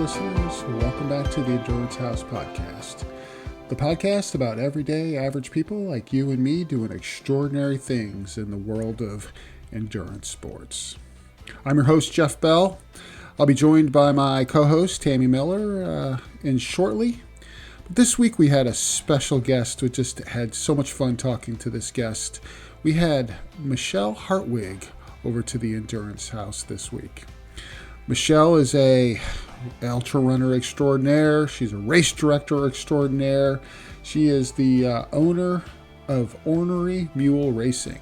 listeners. Welcome back to the Endurance House podcast. The podcast about everyday average people like you and me doing extraordinary things in the world of endurance sports. I'm your host, Jeff Bell. I'll be joined by my co-host, Tammy Miller, in shortly. But this week we had a special guest. We just had so much fun talking to this guest. We had Michele Hartwig over to the Endurance House this week. Michele is a ultra runner extraordinaire. She's a race director extraordinaire. She is the owner of Ornery Mule Racing.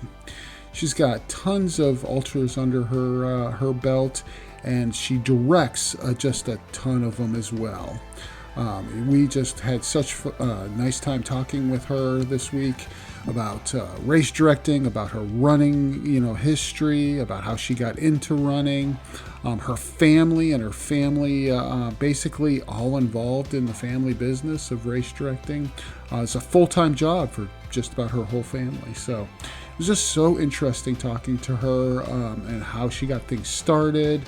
She's got tons of ultras under her belt, and she directs just a ton of them as well. We just had such a nice time talking with her this week about race directing, about her running, history, about how she got into running, her family basically all involved in the family business of race directing. It's a full-time job for just about her whole family. So it was just so interesting talking to her and how she got things started.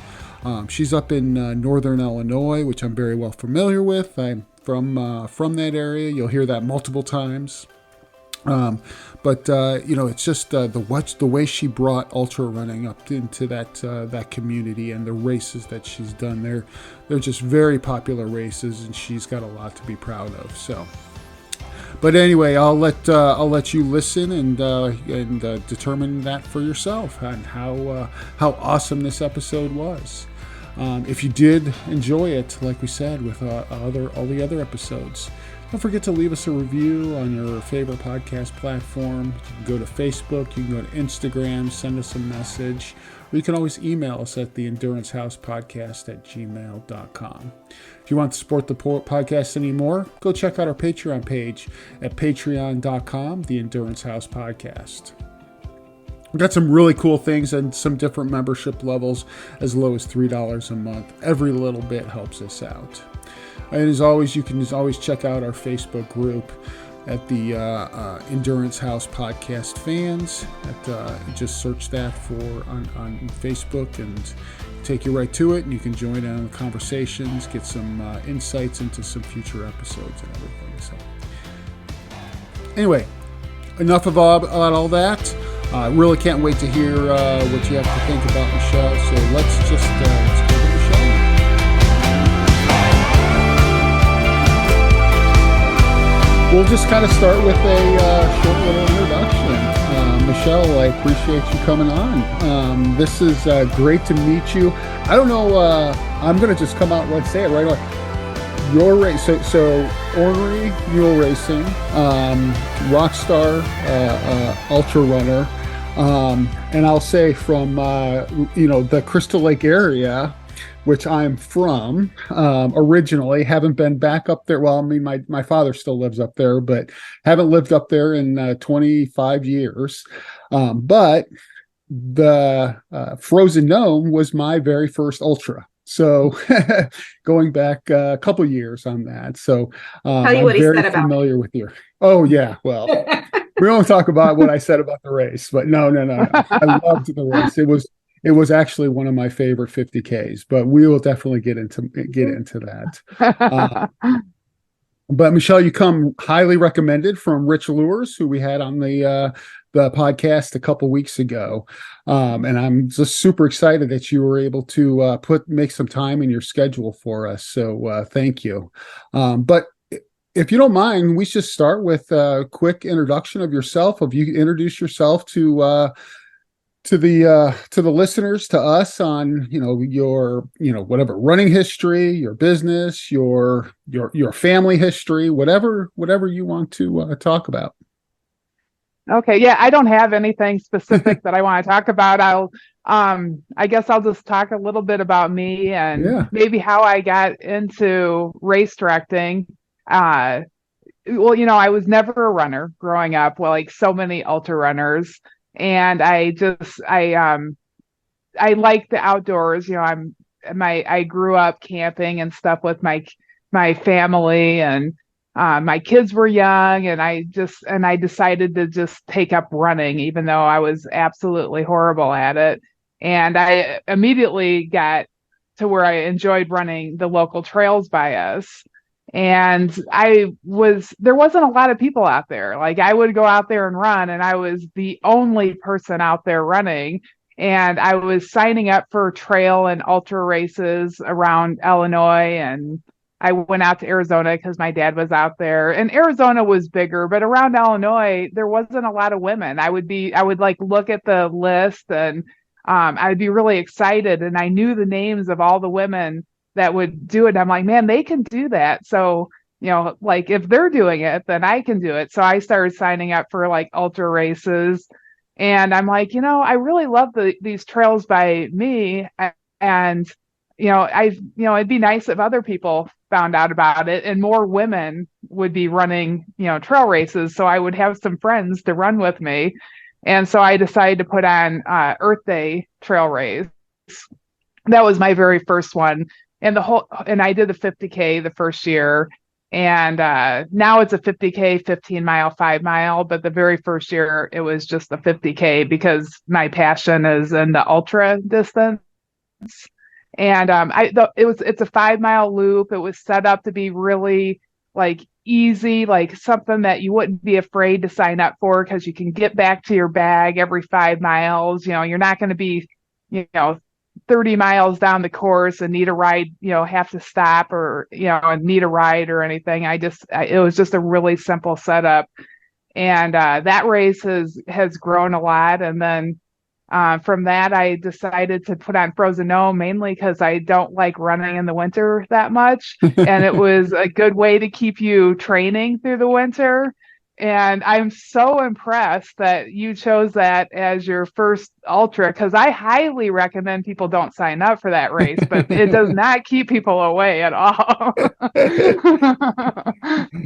She's up in northern Illinois, which I'm very well familiar with. I'm from that area. You'll hear that multiple times. But it's just the way she brought ultra running up into that community and the races that she's done. They're just very popular races, and she's got a lot to be proud of. So, but anyway, I'll let you listen and determine that for yourself and how awesome this episode was. If you did enjoy it, like we said with all the other episodes, don't forget to leave us a review on your favorite podcast platform. You can go to Facebook, you can go to Instagram, send us a message, or you can always email us at theendurancehousepodcast@gmail.com. If you want to support the podcast anymore, go check out our Patreon page at patreon.com, The Endurance House Podcast. We've got some really cool things and some different membership levels as low as $3 a month. Every little bit helps us out. And as always, you can always check out our Facebook group at the Endurance House Podcast Fans. Just search that on Facebook and take you right to it. And you can join in on the conversations, get some insights into some future episodes and everything. So, anyway, enough about all that. I really can't wait to hear what you have to think about Michele. So let's go to Michele. We'll just kind of start with a short little introduction. Michele, I appreciate you coming on. This is great to meet you. I don't know, I'm going to just come out and say it right away. Your race, so Ornery Mule Racing, Rockstar Ultra Runner, and I'll say from the Crystal Lake area, which I'm from originally. Haven't been back up there. Well, I mean, my father still lives up there, but haven't lived up there in 25 years. But the Frozen Gnome was my very first ultra. So going back a couple years on that. So I'm very familiar with your. Oh, yeah. Well, we won't talk about what I said about the race, but no. I loved the race. It was actually one of my favorite 50Ks, but we will definitely get into that. But Michele, you come highly recommended from Rich Lures, who we had on the podcast a couple weeks ago, and I'm just super excited that you were able to make some time in your schedule for us. So thank you. But if you don't mind, we should start with a quick introduction of yourself. If you could introduce yourself to the listeners, to us, on your whatever running history, your business, your family history, whatever you want to talk about. Okay, yeah, I don't have anything specific that I want to talk about. I guess I'll just talk a little bit about me and maybe how I got into race directing. I was never a runner growing up, well, like so many ultra runners. And I like the outdoors. I grew up camping and stuff with my family, and my kids were young, and I decided to just take up running, even though I was absolutely horrible at it. And I immediately got to where I enjoyed running the local trails by us. And there wasn't a lot of people out there. Like I would go out there and run, and I was the only person out there running. And I was signing up for trail and ultra races around Illinois, and I went out to Arizona because my dad was out there. And Arizona was bigger, but around Illinois, there wasn't a lot of women. I would like look at the list, and I'd be really excited. And I knew the names of all the women that would do it. I'm like, man, they can do that. So, like if they're doing it, then I can do it. So I started signing up for like ultra races. And I'm like, I really love these trails by me. And, it'd be nice if other people found out about it and more women would be running, trail races. So I would have some friends to run with me. And so I decided to put on Earth Day trail race. That was my very first one. And I did the 50K the first year. And now it's a 50K, 15 mile, 5 mile. But the very first year, it was just the 50K because my passion is in the ultra distance. And it's a 5 mile loop. It was set up to be really like easy, like something that you wouldn't be afraid to sign up for because you can get back to your bag every 5 miles. You're not going to be, 30 miles down the course and need a ride, have to stop or, and need a ride or anything. It was just a really simple setup. And that race has grown a lot. And then from that, I decided to put on Frozen Gnome mainly because I don't like running in the winter that much. And it was a good way to keep you training through the winter. And I'm so impressed that you chose that as your first ultra because I highly recommend people don't sign up for that race, but it does not keep people away at all.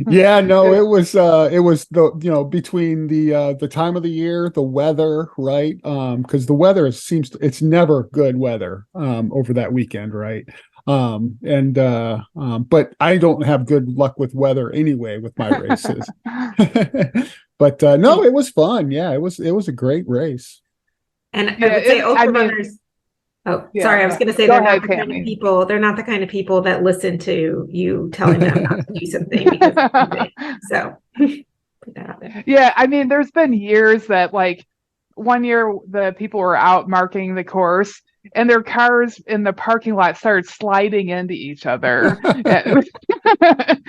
Yeah, no, it was the between the time of the year, the weather, right? Because the weather it's never good weather over that weekend, right? But I don't have good luck with weather anyway with my races. But no, it was fun. Yeah, it was a great race. And I would say ultra runners. Oh, yeah, sorry, I was going to say they're not the kind of people. They're not the kind of people that listen to you telling them not to do something because so. Put that out there. Yeah, I mean, there's been years that like one year the people were out marking the course and their cars in the parking lot started sliding into each other.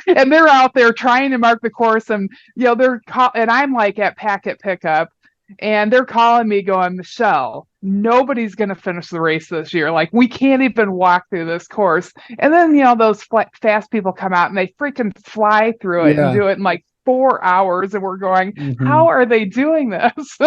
And they're out there trying to mark the course and and I'm like at packet pickup and they're calling me going, Michele, nobody's going to finish the race this year. Like we can't even walk through this course. And then, those fast people come out and they freaking fly through it and do it in like 4 hours, and we're going, how are they doing this?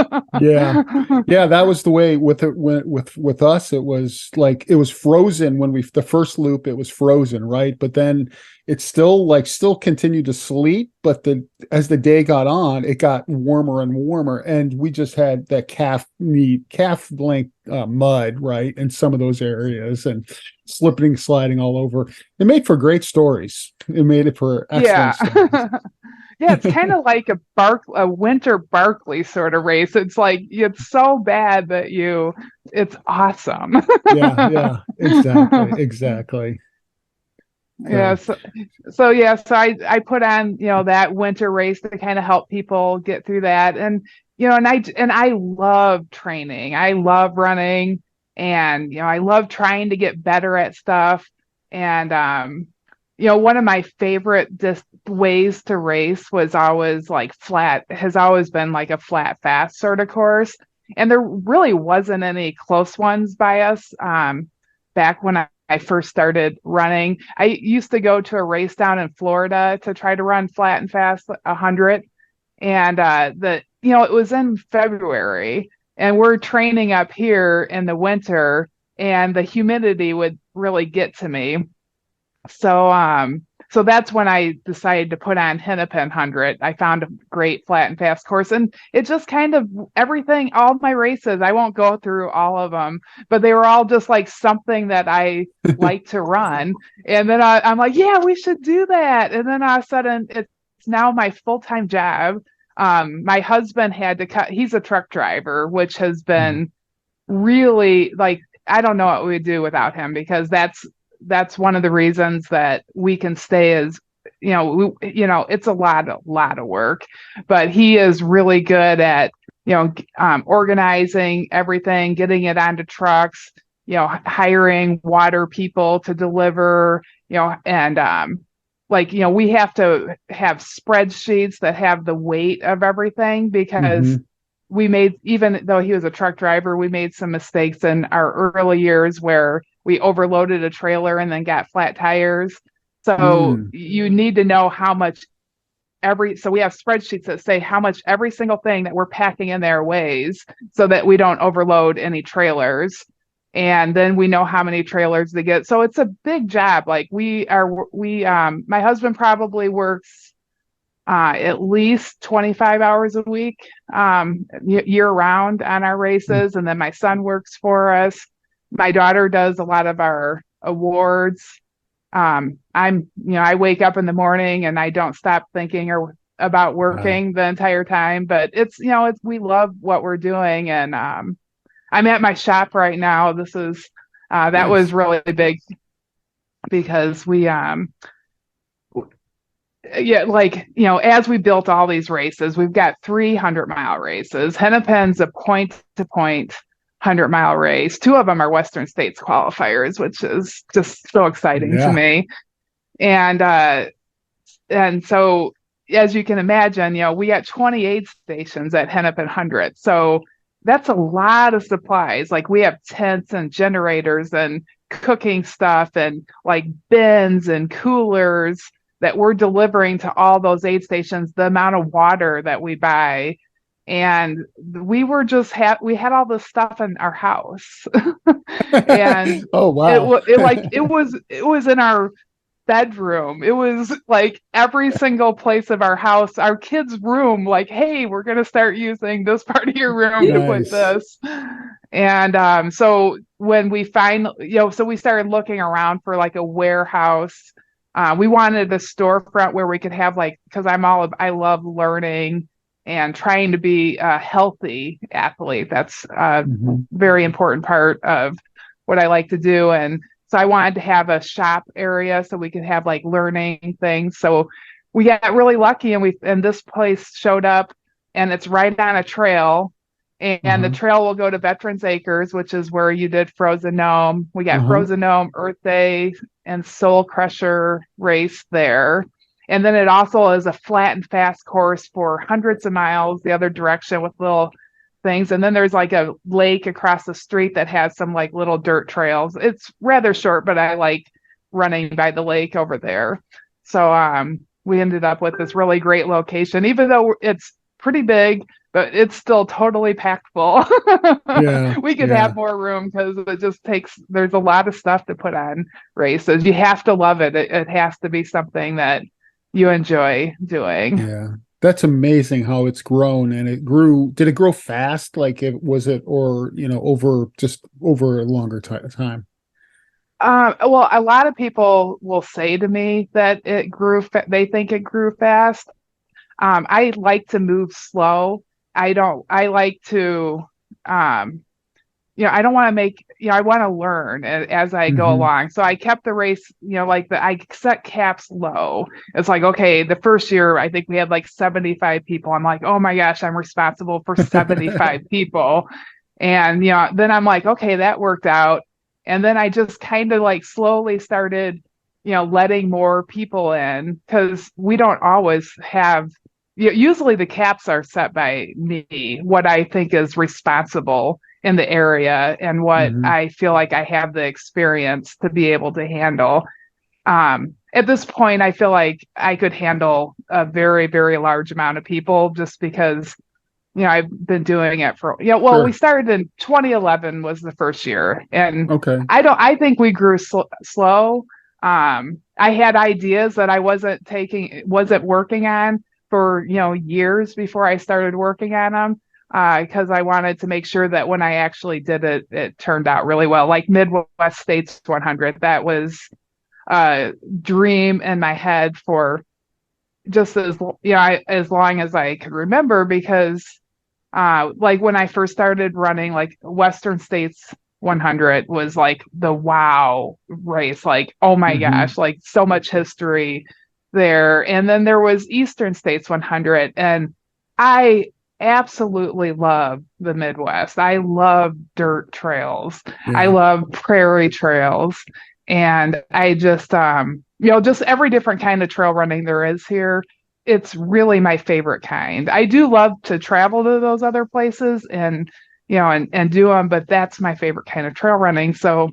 Yeah, that was the way with us. It was like it was frozen when the first loop. It was frozen, right? But then it still continued to sleet. But as the day got on, it got warmer and warmer, and we just had that calf length mud, right, in some of those areas, and slipping, sliding all over. It made for great stories. It made it for excellent stories. Yeah, it's kind of like a winter Barkley sort of race. It's like it's so bad that it's awesome. Yeah, exactly. Yeah, so I put on that winter race to kind of help people get through that, and I love training. I love running, and I love trying to get better at stuff, and one of my favorite ways to race was always like has always been like a flat fast sort of course. And there really wasn't any close ones by us back when I first started running. I used to go to a race down in Florida to try to run flat and fast 100. And it was in February and we're training up here in the winter and the humidity would really get to me. So that's when I decided to put on Hennepin 100. I found a great flat and fast course, and it just kind of everything, all my races, I won't go through all of them, but they were all just like something that I like to run. And then I'm like, yeah, we should do that. And then all of a sudden, it's now my full-time job. My husband had to he's a truck driver, which has been really like, I don't know what we'd do without him, because that's one of the reasons that we can stay as, it's a lot of work, but he is really good at, organizing everything, getting it onto trucks, hiring water people to deliver, and we have to have spreadsheets that have the weight of everything, because we made, even though he was a truck driver, we made some mistakes in our early years where we overloaded a trailer and then got flat tires. So you need to know how much so we have spreadsheets that say how much every single thing that we're packing in there weighs, so that we don't overload any trailers. And then we know how many trailers they get. So it's a big job. Like my husband probably works at least 25 hours a week, year round on our races. And then my son works for us. My daughter does a lot of our awards. I wake up in the morning and I don't stop thinking about working the entire time, but we love what we're doing. And, I'm at my shop right now. This is, that was really big, because we, as we built all these races, we've got 300-mile races. Hennepin's a point-to-point 100-mile race. 2 of them are Western States qualifiers, which is just so exciting to me. And so, as you can imagine, we got 28 stations at Hennepin 100. So that's a lot of supplies. Like, we have tents and generators and cooking stuff and like bins and coolers that we're delivering to all those aid stations, the amount of water that we buy. And we were we had all this stuff in our house. And oh, wow. it was in our bedroom. It was like every single place of our house, our kids' room, like, hey, we're going to start using this part of your room to put this. And so when we so we started looking around for like a warehouse. We wanted a storefront where we could have because I love learning and trying to be a healthy athlete. That's a very important part of what I like to do. And so I wanted to have a shop area so we could have like learning things. So we got really lucky, and this place showed up, and it's right on a trail. And the trail will go to Veterans Acres, which is where you did Frozen Gnome. We got Frozen Gnome, Earth Day, and Soul Crusher race there. And then it also is a flat and fast course for hundreds of miles the other direction with little things. And then there's like a lake across the street that has some like little dirt trails. It's rather short, but I like running by the lake over there. So we ended up with this really great location, even though it's pretty big, but it's still totally packed full. We could have more room, because there's a lot of stuff to put on races. You have to love it. It has to be something that you enjoy doing. Yeah. That's amazing how it's grown. And did it grow fast? Like, over a longer time? Well, a lot of people will say to me that it grew, they think it grew fast. I like to move slow. I like to, I don't want to make, I want to learn as I go along. So I kept the race, I set caps low. It's like, okay, the first year, I think we had like 75 people. I'm like, oh my gosh, I'm responsible for 75 people. And, then I'm like, okay, that worked out. And then I just kind of like slowly started, letting more people in, because we don't always have, usually the caps are set by me, what I think is responsible in the area and what I feel like I have the experience to be able to handle. At this point, I feel like I could handle a very, very large amount of people, just because, I've been doing it for, we started in 2011 was the first year. And I think we grew slow. I had ideas that I wasn't working on for, years before I started working on them. Because I wanted to make sure that when I actually did it, it turned out really well. Like Midwest States 100, that was a dream in my head for just as long as I could remember. Because like when I first started running, like Western States 100 was like the wow race. Like, oh my gosh, like so much history there. And then there was Eastern States 100, and I absolutely love the Midwest. I love dirt trails. Yeah. I love prairie trails. And I just, just every different kind of trail running there is here. It's really my favorite kind. I do love to travel to those other places and do them, but that's my favorite kind of trail running. So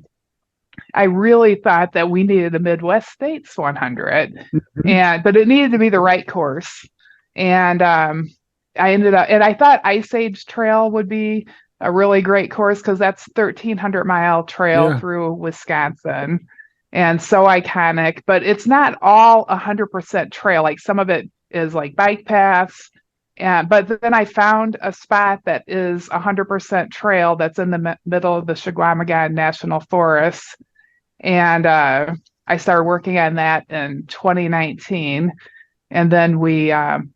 I really thought that we needed a Midwest States 100, but it needed to be the right course. And I ended up, and I thought Ice Age Trail would be a really great course because that's 1,300-mile trail through Wisconsin, and so iconic. But it's not all 100% trail. Like some of it is like bike paths. But then I found a spot that is 100% trail that's in the middle of the Chequamegon National Forest. And I started working on that in 2019. And then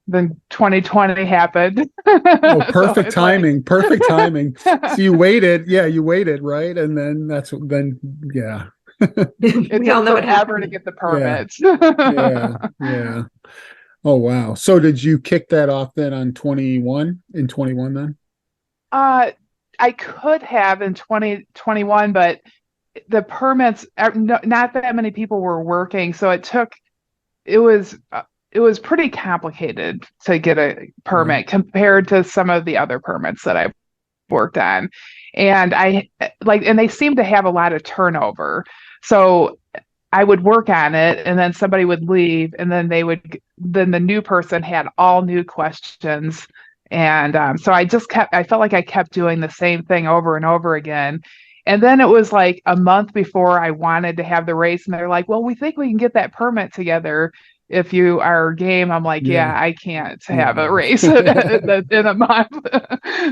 then 2020 happened. Oh, perfect timing. Perfect timing. So you waited. Yeah, you waited, right? And then yeah. It took forever to get the permits. Yeah. Oh, wow. So did you kick that off then in 21 then? I could have in 2021, but the permits, not that many people were working. So it was pretty complicated to get a permit compared to some of the other permits that I've worked on. And and they seem to have a lot of turnover. So I would work on it and then somebody would leave and then then the new person had all new questions. And so I felt like I kept doing the same thing over and over again. And then it was like a month before I wanted to have the race. And they're like, well, we think we can get that permit together if you are game. I'm like, yeah, I can't have a race in a month.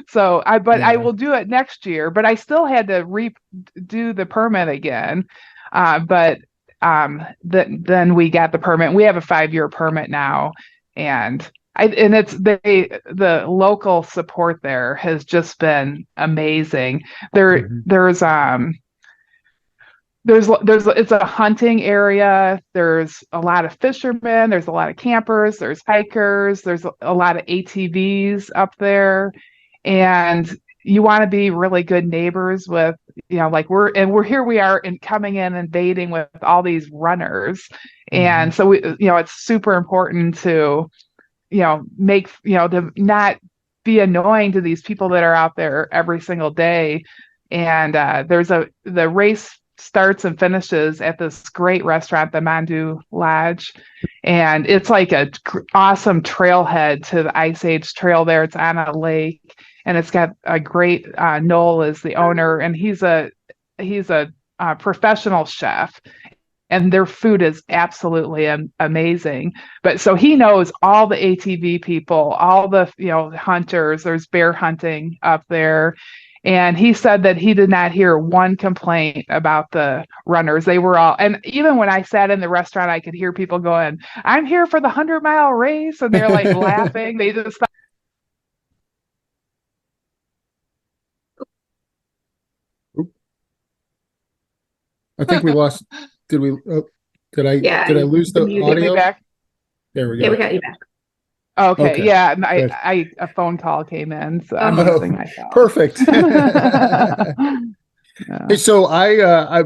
So I will do it next year, but I still had to redo the permit again. Then we got the permit. We have a 5-year permit now. And it's the local support there has just been amazing. There's it's a hunting area. There's a lot of fishermen. There's a lot of campers. There's hikers. There's a lot of ATVs up there, and you want to be really good neighbors with, like here we are coming in and invading with all these runners, and so it's super important to make to not be annoying to these people that are out there every single day. And the race starts and finishes at this great restaurant, the Mandu Lodge. And it's like a awesome trailhead to the Ice Age Trail there. It's on a lake and it's got a great, Noel is the owner, and he's a professional chef. And their food is absolutely amazing. But so he knows all the ATV people, all the, hunters. There's bear hunting up there. And he said that he did not hear one complaint about the runners. They were all, and even when I sat in the restaurant, I could hear people going, I'm here for the 100-mile race. And they're like laughing. They just thought. I think we lost. Did we? Did I lose the audio? Back? There we go. Yeah, we got you back. Okay. Yeah, a phone call came in, so I'm guessing I fell. Perfect. Hey, so I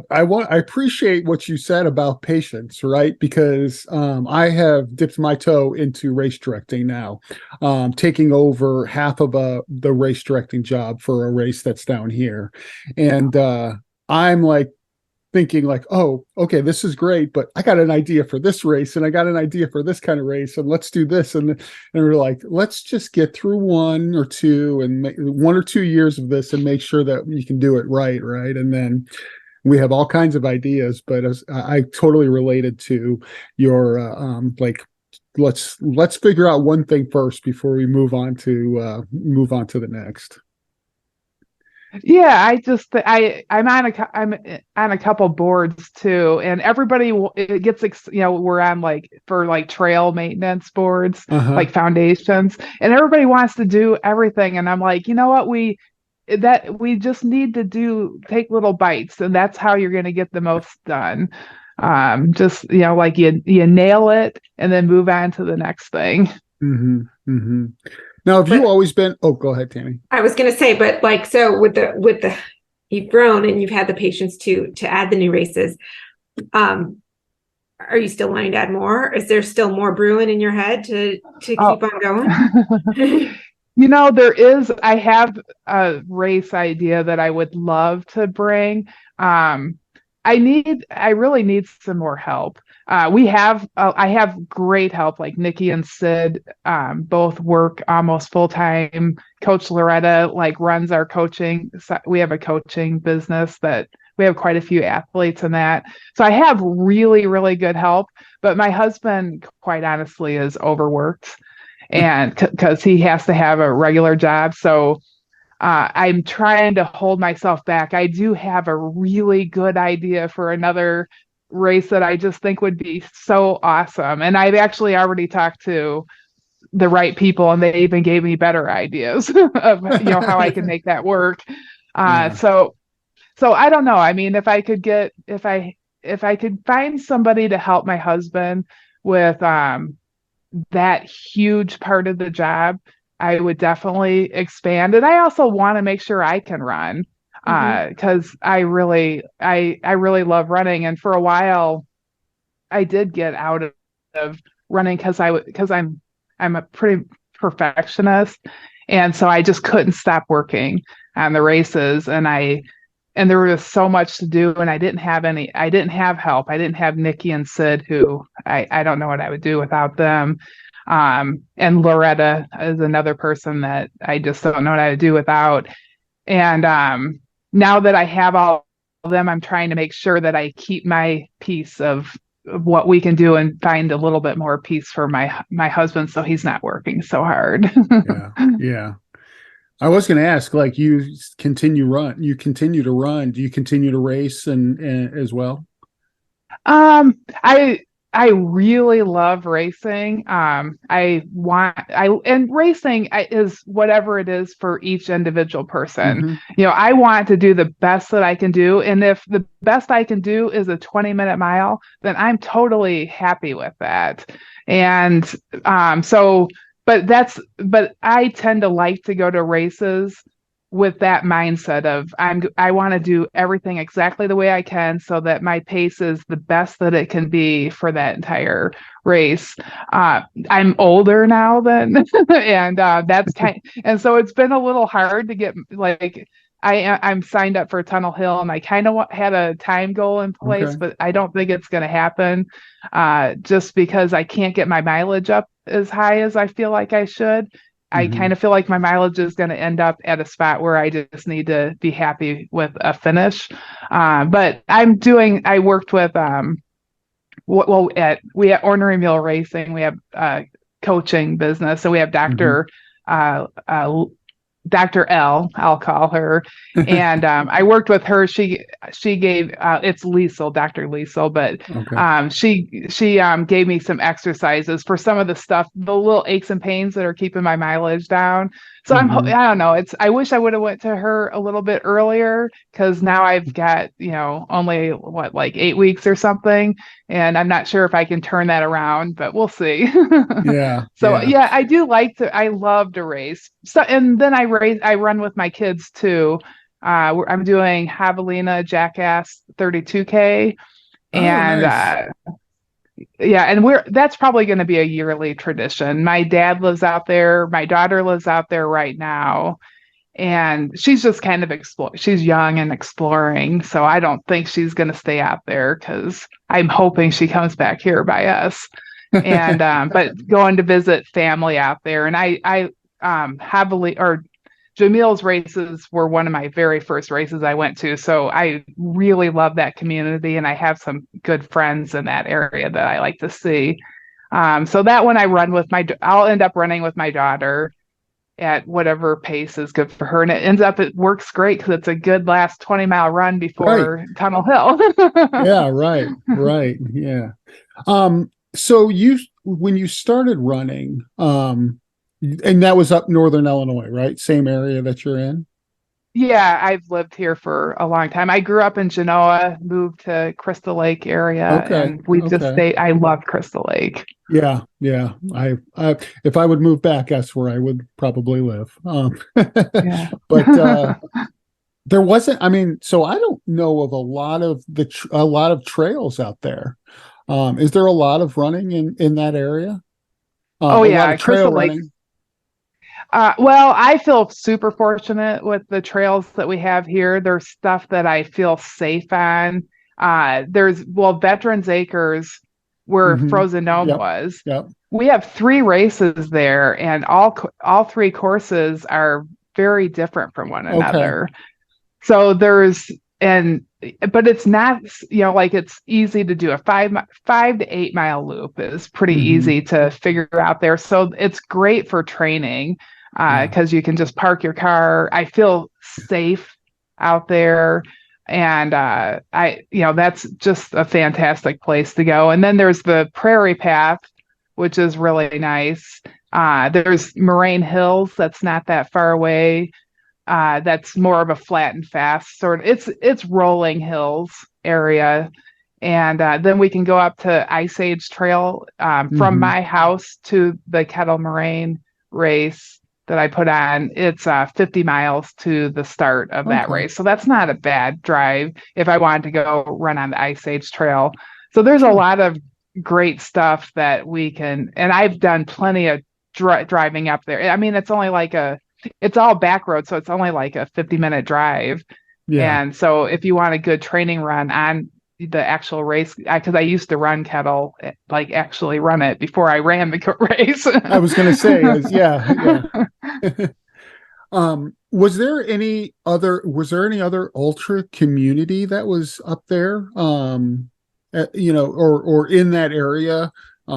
appreciate what you said about patience, right? Because I have dipped my toe into race directing now, taking over half of the race directing job for a race that's down here, and I'm like thinking like, oh, okay, this is great, but I got an idea for this race and I got an idea for this kind of race, and let's do this. And we're like, let's just get through 1 or 2 and make 1 or 2 years of this and make sure that you can do it right. And then we have all kinds of ideas, but I totally related to your like, let's figure out one thing first before we move on to the next. Yeah, I'm on a couple boards too, and everybody it gets we're on for trail maintenance boards, like foundations, and everybody wants to do everything, and I'm like, you know what, we that we just need to take little bites, and that's how you're going to get the most done. Just, like you nail it and then move on to the next thing. Mm-hmm. Mm-hmm. Now, have you always been, oh, go ahead, Tammy. I was going to say, but like, so with the, you've grown and you've had the patience to add the new races. Are you still wanting to add more? Is there still more brewing in your head to keep on going? There is. I have a race idea that I would love to bring. I really need some more help. I have great help, like Nikki and Sid, both work almost full time. Coach Loretta runs our coaching. We have a coaching business that we have quite a few athletes in that. So I have really, really good help, but my husband, quite honestly, is overworked, and because he has to have a regular job. So I'm trying to hold myself back. I do have a really good idea for another race that I just think would be so awesome. And I've actually already talked to the right people, and they even gave me better ideas of how I can make that work. So I don't know. I mean, if I could find somebody to help my husband with that huge part of the job, I would definitely expand. And I also want to make sure I can run, because I really love running. And for a while, I did get out of running because I'm a pretty perfectionist, and so I just couldn't stop working on the races. And there was so much to do, and I didn't have help. I didn't have Nikki and Sid, who I don't know what I would do without them. And Loretta is another person that I just don't know what I would do without. And now that I have all of them, I'm trying to make sure that I keep my piece of what we can do and find a little bit more peace for my husband, so he's not working so hard. Yeah. I was going to ask, you continue to run. Do you continue to race and as well? I really love racing. And racing is whatever it is for each individual person. I want to do the best that I can do. And if the best I can do is a 20-minute mile, then I'm totally happy with that. And but I tend to like to go to races with that mindset of I want to do everything exactly the way I can, so that my pace is the best that it can be for that entire race. I'm older now than and and so it's been a little hard to get I'm signed up for Tunnel Hill, and I kind of had a time goal in place, but I don't think it's going to happen, just because I can't get my mileage up as high as I feel like I should. I kind of feel like my mileage is going to end up at a spot where I just need to be happy with a finish. But I worked with, we at Ornery Mule Racing, we have a coaching business. So we have Dr. L, I'll call her. And I worked with her. She gave it's Liesel, Dr. Liesel, but she gave me some exercises for some of the stuff, the little aches and pains that are keeping my mileage down. So I don't know. I wish I would have went to her a little bit earlier, because now I've got, only 8 weeks or something, and I'm not sure if I can turn that around, but we'll see. I love to race. So, and then I run with my kids too. I'm doing Javelina Jackass 32K, and nice. And that's probably going to be a yearly tradition. My dad lives out there. My daughter lives out there right now. And she's just kind of she's young and exploring. So I don't think she's going to stay out there, because I'm hoping she comes back here by us. And, but going to visit family out there. And I Jamil's races were one of my very first races I went to. So I really love that community, and I have some good friends in that area that I like to see. So that one I'll end up running with my daughter at whatever pace is good for her. And it works great, because it's a good last 20-mile run before Tunnel Hill. Yeah, right. Yeah. So when you started running, and that was up Northern Illinois, right? Same area that you're in? Yeah, I've lived here for a long time. I grew up in Genoa, moved to Crystal Lake area, Okay. and we just Okay. stayed. I love Crystal Lake. Yeah. Yeah. If I would move back, that's where I would probably live. Yeah. But there wasn't, I mean, so I don't know of a lot of a lot of trails out there. Is there a lot of running in that area? Oh A lot yeah, of trail Crystal Lake. running. Well, I feel super fortunate with the trails that we have here. There's stuff that I feel safe on. Veterans Acres, where Hmm. Frozen Dome Yep. was. Yep. We have three races there, and all three courses are very different from one Okay. another. So but it's not, like it's easy to do. A 5 to 8 mile loop is pretty Hmm. easy to figure out there. So it's great for training Yeah. because you can just park your car. I feel safe out there. And that's just a fantastic place to go. And then there's the Prairie Path, which is really nice. There's Moraine Hills, that's not that far away. That's more of a flat and fast sort of, it's rolling hills area. And then we can go up to Ice Age Trail from Hmm. my house to the Kettle Moraine race that I put on. It's 50 miles to the start of that Okay. race. So that's not a bad drive if I wanted to go run on the Ice Age Trail. So there's a Sure. lot of great stuff that we can, and I've done plenty of driving up there. I mean, it's all back road, so it's only like a 50-minute drive. Yeah. And so if you want a good training run on the actual race, because I used to run Kettle, like actually run it before I ran the race. I was going to say, yeah, yeah. Was there any other ultra community that was up there? Or in that area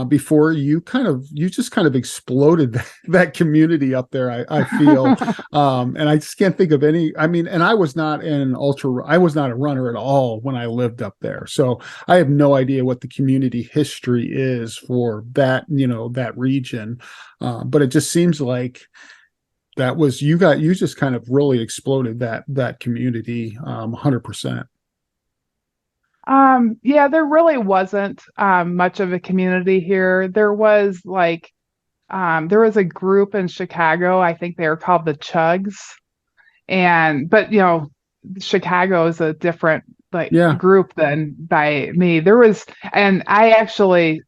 before you just kind of exploded that community up there. I feel, and I just can't think of any. I mean, and I was not I was not a runner at all when I lived up there, so I have no idea what the community history is for that, that region. But it just seems like you just kind of really exploded that community 100%. Yeah, there really wasn't much of a community here. There was a group in Chicago, I think they were called the Chugs. But Chicago is a different like Yeah. group than by me. And I actually,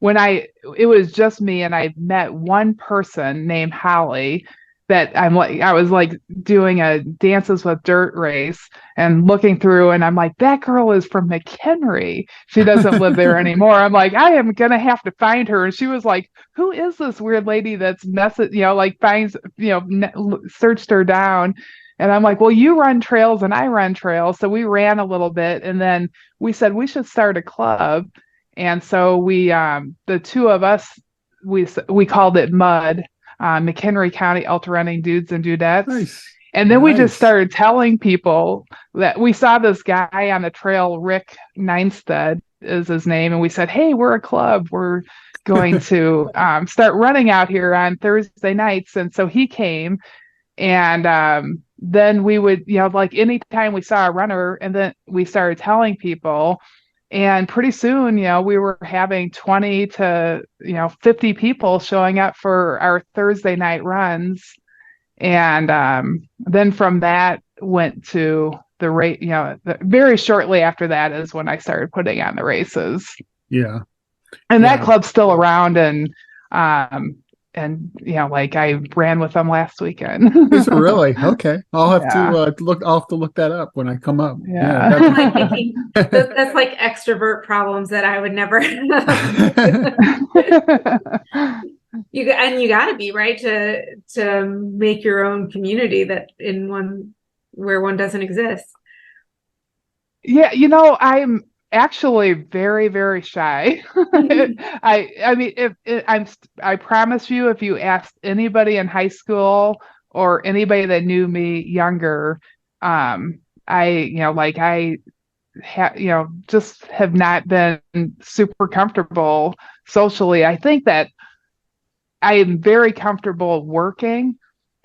when it was just me, and I met one person named Holly that I was like doing a Dances with Dirt race and looking through, and I'm like, that girl is from McHenry. She doesn't live there anymore. I'm like, I am gonna have to find her. And she was like, who is this weird lady that's finds, searched her down. And I'm like, well, you run trails and I run trails. So we ran a little bit, and then we said we should start a club. And so the two of us, we called it MUD, McHenry County Ultra Running Dudes and Dudettes. Nice. And then we just Nice. started telling people that we saw this guy on the trail, Rick Neinstead is his name. And we said, hey, we're a club. We're going to start running out here on Thursday nights. And so he came, and then we would, like anytime we saw a runner, and then we started telling people. And pretty soon, we were having 20 to 50 people showing up for our Thursday night runs. And then from that went to the rate, very shortly after that is when I started putting on the races. Yeah. And that club's still around, and like I ran with them last weekend. Is it really? Okay. I'll have to look that up when I come up. Yeah. That's like extrovert problems that I would never have. You got to be right to make your own community that in one where one doesn't exist. Yeah, I'm actually very, very shy. I mean, I promise you, if you asked anybody in high school or anybody that knew me younger, just have not been super comfortable socially. I think that I am very comfortable working,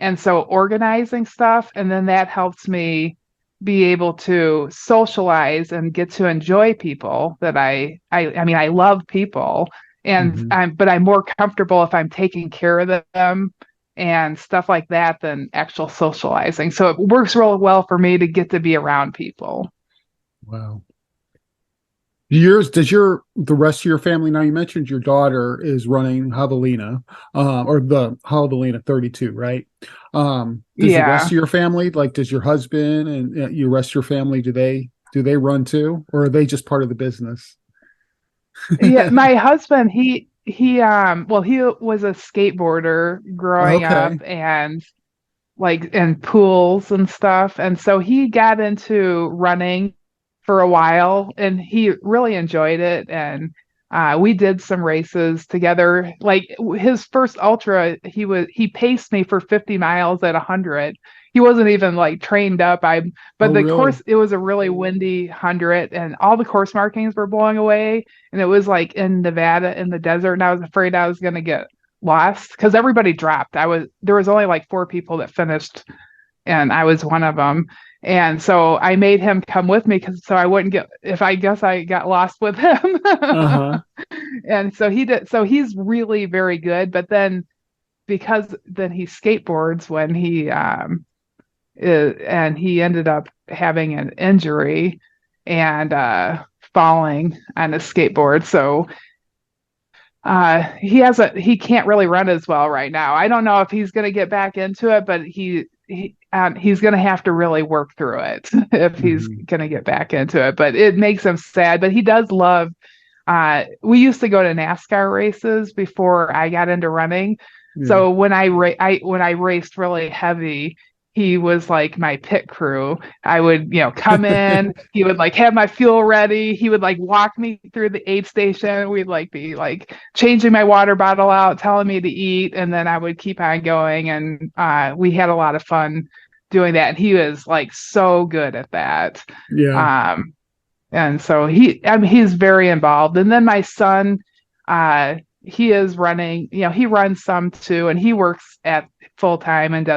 And so organizing stuff, and then that helps me be able to socialize and get to enjoy people that I mean, I love people, and but I'm more comfortable if I'm taking care of them and stuff like that than actual socializing. So it works real well for me to get to be around people. Wow. The rest of your family, now you mentioned your daughter is running Javelina, or the Javelina 32, right? Does the rest of your family, like does your husband and your rest of your family, do they run too, or are they just part of the business? Yeah, my husband, well, he was a skateboarder growing up, Okay. and like in pools and stuff. And so he got into running for a while, and he really enjoyed it. And we did some races together. Like his first ultra, he paced me for 50 miles at 100. He wasn't even like trained up. But Oh, the really? course, it was a really windy 100, and all the course markings were blowing away. And it was like in Nevada in the desert, and I was afraid I was going to get lost because everybody dropped. There was only like 4 people that finished, and I was one of them. And so I made him come with me so I wouldn't get, if I guess I got lost with him. Uh-huh. And so he did. So he's really very good. But then because then he skateboards when and he ended up having an injury and falling on a skateboard. So he can't really run as well right now. I don't know if he's going to get back into it, but he's going to have to really work through it if he's going to get back into it. But it makes him sad. But he does love. We used to go to NASCAR races before I got into running. Yeah. So when I raced really heavy, he was like my pit crew. I would, come in, he would like have my fuel ready. He would like walk me through the aid station. We'd like be like changing my water bottle out, telling me to eat. And then I would keep on going. And we had a lot of fun doing that. And he was like so good at that. Yeah. And so he's very involved. And then my son, he is running, he runs some too, and he works at full time and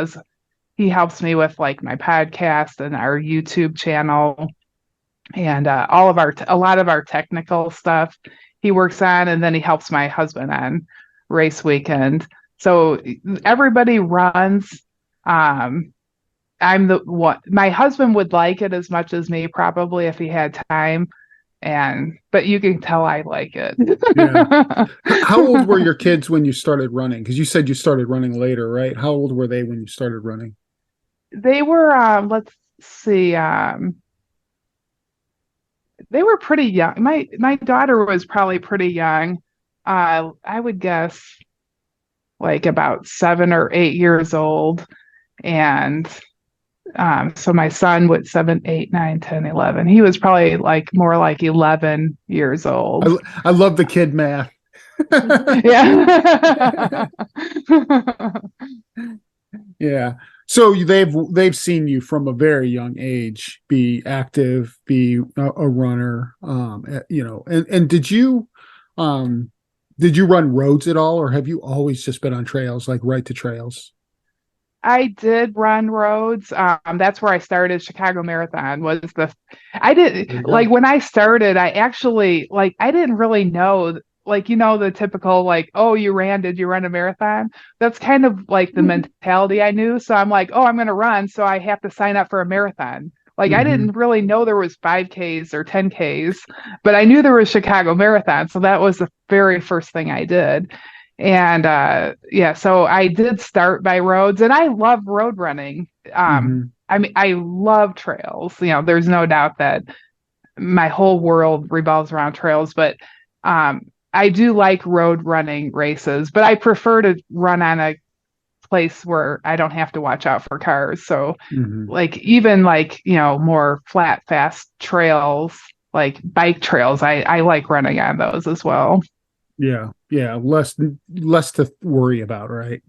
he helps me with like my podcast and our YouTube channel and a lot of our technical stuff he works on, and then he helps my husband on race weekend. So everybody runs. I'm the one. My husband would like it as much as me probably if he had time, but you can tell I like it. Yeah. How old were your kids when you started running? Because you said you started running later, right? How old were they when you started running? They were, let's see, they were pretty young. My daughter was probably pretty young. I would guess like about 7 or 8 years old. And so my son was 7, 8, 9, 10, 11. He was probably like more like 11 years old. I love the kid math. Yeah. Yeah. So they've seen you from a very young age be active, be a runner, and did you run roads at all, or have you always just been on trails, like right to trails? I did run roads. That's where I started. Chicago Marathon was when I started, I actually I didn't really know, the typical did you run a marathon? That's kind of like the mentality I knew. So I'm like, oh, I'm going to run, so I have to sign up for a marathon. I didn't really know there was 5Ks or 10Ks, but I knew there was Chicago Marathon. So that was the very first thing I did. And so I did start by roads, and I love road running. I mean, I love trails. There's no doubt that my whole world revolves around trails, but I do like road running races, but I prefer to run on a place where I don't have to watch out for cars. So even more flat, fast trails, like bike trails, I like running on those as well. Yeah. Yeah. Less to worry about, right?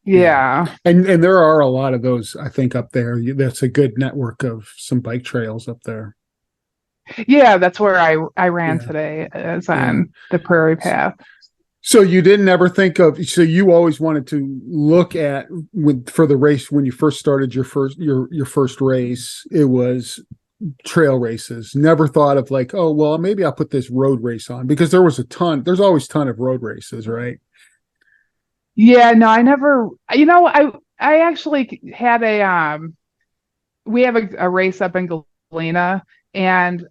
Yeah. And there are a lot of those, I think, up there. That's a good network of some bike trails up there. Yeah, that's where I ran today, is on the Prairie Path. So you didn't ever think of, so you always wanted to look at for the race when you first started your first race, it was trail races. Never thought of like, oh, well, maybe I'll put this road race on, because there's always a ton of road races, right? Yeah, no, I never, I actually had we have a race up in Galena, and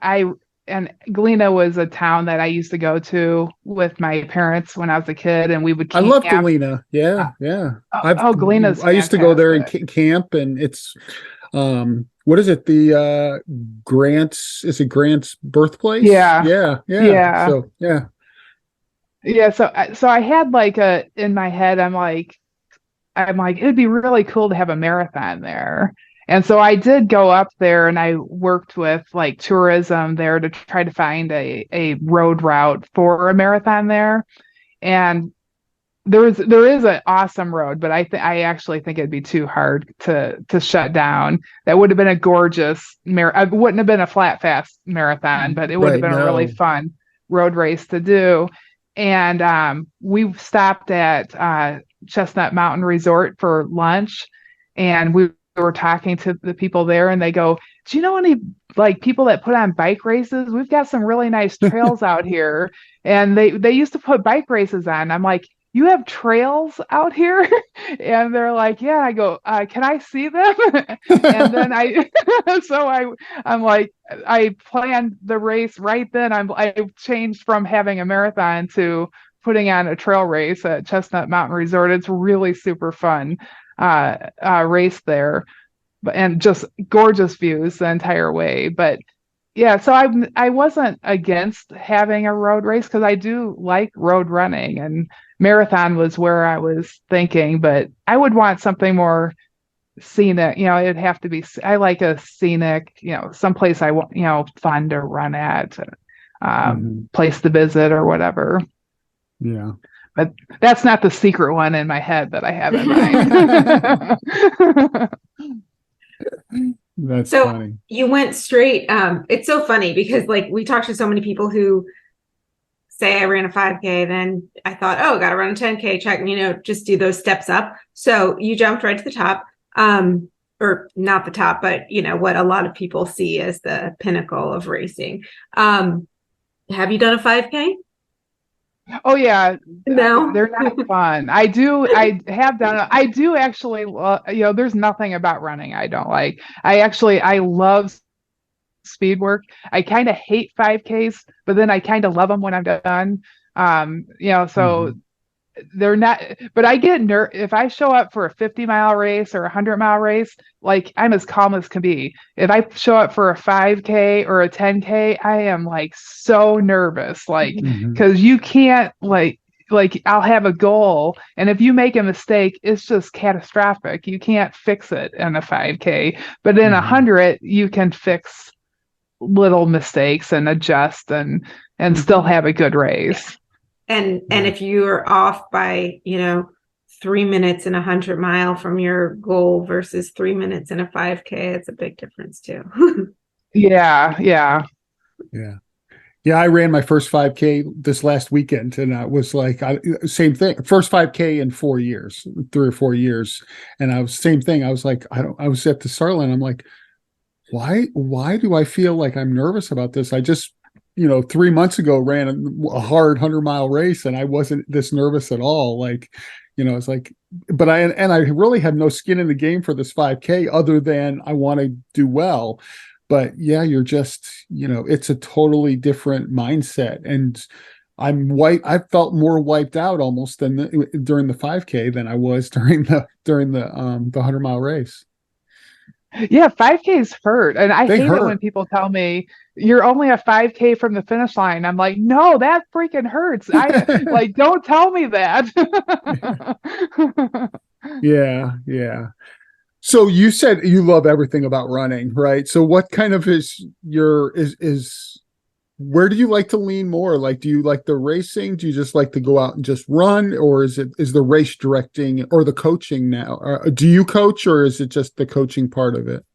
Galena was a town that I used to go to with my parents when I was a kid, and we would camp. I love Galena. Yeah, yeah. Galena's I used to go there and camp, and it's what is it? The Grant's, is it Grant's birthplace? Yeah. Yeah. So yeah. Yeah, so I had like in my head, I'm like it'd be really cool to have a marathon there. And so I did go up there, and I worked with like tourism there to try to find a road route for a marathon there. And there is an awesome road, but I actually think it'd be too hard to shut down. That would have been a gorgeous it wouldn't have been a flat fast marathon, but it would have been a really fun road race to do. And we stopped at Chestnut Mountain Resort for lunch, and we were talking to the people there, and they go, "Do you know any like people that put on bike races? We've got some really nice trails out here." And they used to put bike races on. I'm like, "You have trails out here?" And they're like, "Yeah." I go, "Can I see them?" And then I'm like, I planned the race right then. I changed from having a marathon to putting on a trail race at Chestnut Mountain Resort. It's really super fun race there, and just gorgeous views the entire way. But yeah, so I wasn't against having a road race, because I do like road running, and marathon was where I was thinking, but I would want something more scenic. It'd have to be, I like a scenic, someplace I want, fun to run at, place to visit or whatever. Yeah. But that's not the secret one in my head that I have in mind. That's so funny. You went straight. It's so funny because like we talked to so many people who say I ran a 5K, then I thought, oh, got to run a 10K, check, just do those steps up. So you jumped right to the top, or not the top, but what a lot of people see as the pinnacle of racing. Have you done a 5K? Oh yeah, no, they're not fun. I have done. I do actually. There's nothing about running I don't like. I love speed work. I kind of hate 5Ks, but then I kind of love them when I'm done. So they're not. But I get if I show up for a 50-mile race or a 100-mile race, like I'm as calm as can be. If I show up for a 5K or a 10K, I am like so nervous, like because you can't like I'll have a goal, and if you make a mistake, it's just catastrophic. You can't fix it in a 5K, but in 100, you can fix little mistakes and adjust and still have a good race. And if you're off by 3 minutes in a 100-mile from your goal versus 3 minutes in a 5K, it's a big difference too. Yeah. I ran my first 5K this last weekend, and I was like, same thing. First 5K in 4 years, 3 or 4 years, and I was same thing. I was like, I was at the start line. I'm like, why do I feel like I'm nervous about this? I just 3 months ago ran a hard 100-mile race, and I wasn't this nervous at all. Like, it's like, but I really had no skin in the game for this 5K other than I want to do well. But yeah, you're just, it's a totally different mindset. And I felt more wiped out almost during the 5K than I was during the 100-mile race. Yeah, 5Ks hurt. And I hate it when people tell me you're only a 5K from the finish line. I'm like, no, that freaking hurts. I don't tell me that. Yeah. So you said you love everything about running, right? So what kind of where do you like to lean more? Like, do you like the racing? Do you just like to go out and just run? Or is the race directing or the coaching now? Do you coach, or is it just the coaching part of it?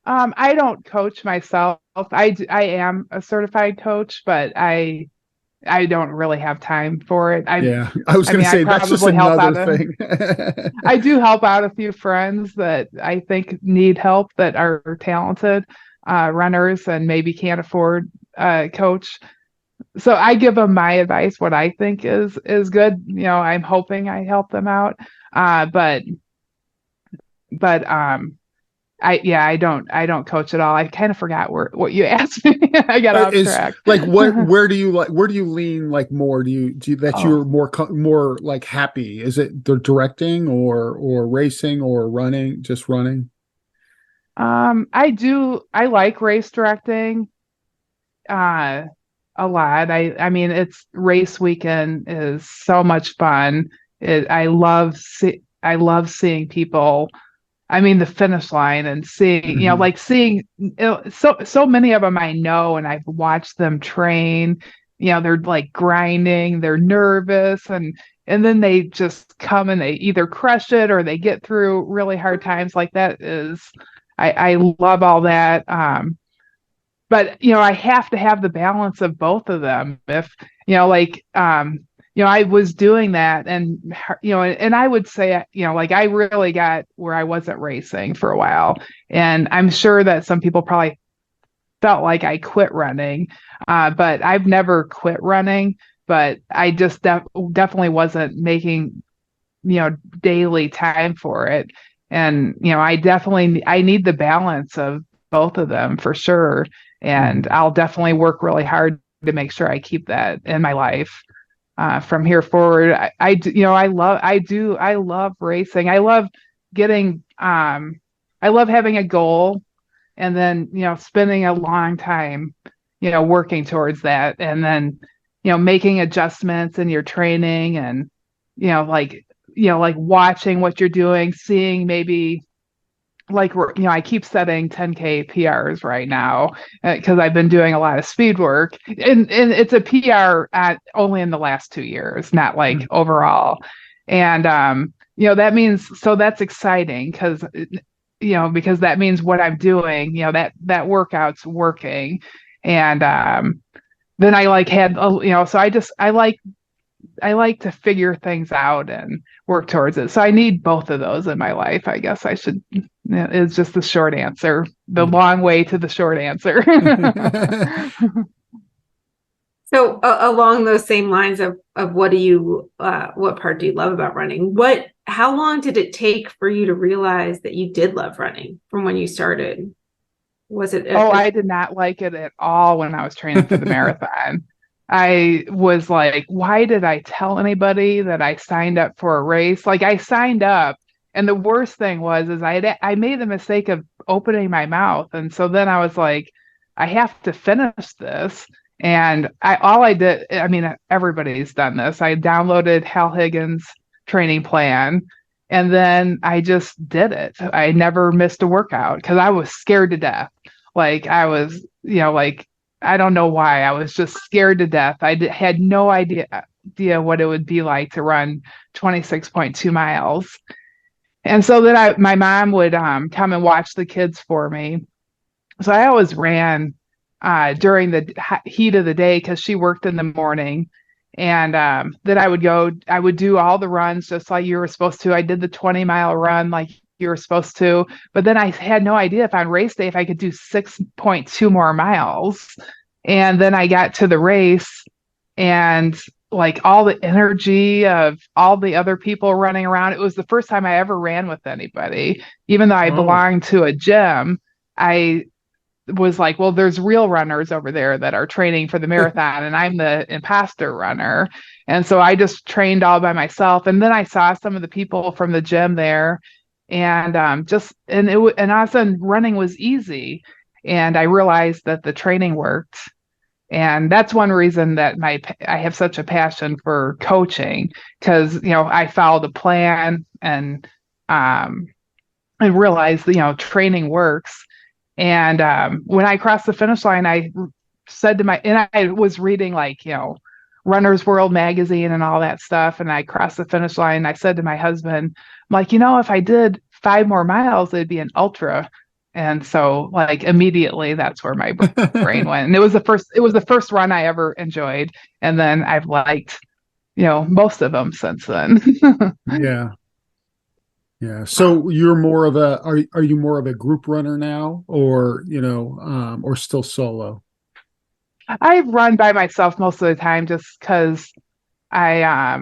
I don't coach myself. I am a certified coach, but I I don't really have time for it. I was going to say that's just another thing. I do help out a few friends that I think need help that are talented runners and maybe can't afford a coach. So I give them my advice, what I think is good. I'm hoping I help them out. But I don't coach at all. I kind of forgot what you asked me. I got off track. Like where do you lean like more? Do you that you're more like happy? Is it the directing or racing or running, just running? I like race directing a lot. I mean, it's race weekend is so much fun. I love seeing people. I mean, the finish line and seeing, like seeing so many of them I know, and I've watched them train. They're like grinding, they're nervous, and then they just come and they either crush it or they get through really hard times. Like that is, I love all that. But I have to have the balance of both of them. If I was doing that, and and I would say, like I really got where I wasn't racing for a while, and I'm sure that some people probably felt like I quit running, but I've never quit running. But I just definitely wasn't making daily time for it, and I need the balance of both of them for sure, and I'll definitely work really hard to make sure I keep that in my life. From here forward, I love racing. I love getting, I love having a goal and then, spending a long time, working towards that, and then, making adjustments in your training and, like watching what you're doing, seeing maybe like I keep setting 10K PRs right now because I've been doing a lot of speed work, and it's a PR at only in the last 2 years, not like overall. And that means, so that's exciting because because that means what I'm doing, that workout's working. And then I like had so I like to figure things out and work towards it. So I need both of those in my life. I guess I should, is just the short answer, the long way to the short answer. So along those same lines of what part do you love about running? How long did it take for you to realize that you did love running from when you started? Was it? I did not like it at all when I was training for the marathon. I was like, why did I tell anybody that I signed up for a race? Like I signed up, and the worst thing is I made the mistake of opening my mouth. And so then I was like, I have to finish this. And all I did, I mean, everybody's done this. I downloaded Hal Higgins' training plan, and then I just did it. I never missed a workout because I was scared to death. Like I was, I don't know why. I was just scared to death. I had no idea what it would be like to run 26.2 miles. And so then my mom would come and watch the kids for me. So I always ran during the heat of the day because she worked in the morning. And then I would do all the runs just like you were supposed to. I did the 20-mile run like you were supposed to. But then I had no idea if on race day, if I could do 6.2 more miles. And then I got to the race, and like all the energy of all the other people running around. It was the first time I ever ran with anybody. Even though I belonged to a gym, I was like, well, there's real runners over there that are training for the marathon, and I'm the imposter runner. And so I just trained all by myself. And then I saw some of the people from the gym there, and all of a sudden running was easy. And I realized that the training worked. And that's one reason that I have such a passion for coaching, because, I followed a plan and realized, training works. And when I crossed the finish line, I said and I was reading like, Runner's World magazine and all that stuff. And I crossed the finish line. I said to my husband, I'm like, if I did 5 more miles, it'd be an ultra. And so like immediately that's where my brain went. And it was the first run I ever enjoyed. And then I've liked, most of them since then. Yeah. Yeah. So you're more of are you more of a group runner now, or, or still solo? I run by myself most of the time just because I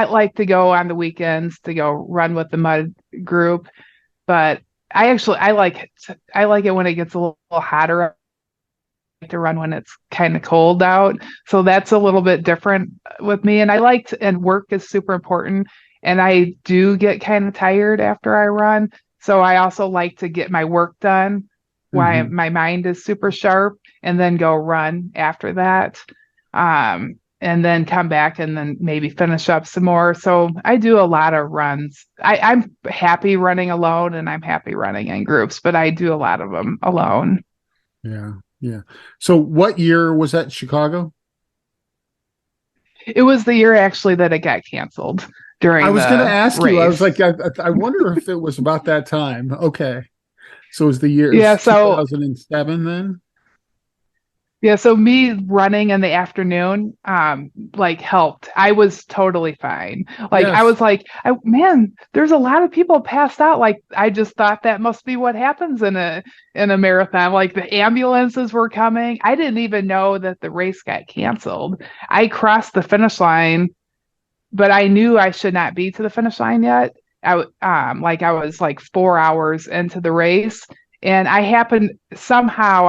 like to go on the weekends to go run with the mud group, but I like it when it gets a little hotter. I like to run when it's kind of cold out. So that's a little bit different with me. And work is super important. And I do get kind of tired after I run. So I also like to get my work done while my mind is super sharp and then go run after that. And then come back and then maybe finish up some more. So I do a lot of runs. I'm happy running alone and I'm happy running in groups, but I do a lot of them alone. Yeah. Yeah. So what year was that in Chicago? It was the year actually that it got canceled during I was going to ask race. you, I was like, I wonder if it was about that time. Okay. So it was the year, yeah, so 2007 then? Yeah, so me running in the afternoon, helped. I was totally fine. I Yes. was like, man, there's a lot of people passed out. Like, I just thought that must be what happens in a marathon. Like the ambulances were coming. I didn't even know that the race got canceled. I crossed the finish line, but I knew I should not be to the finish line yet. I was like 4 hours into the race, and I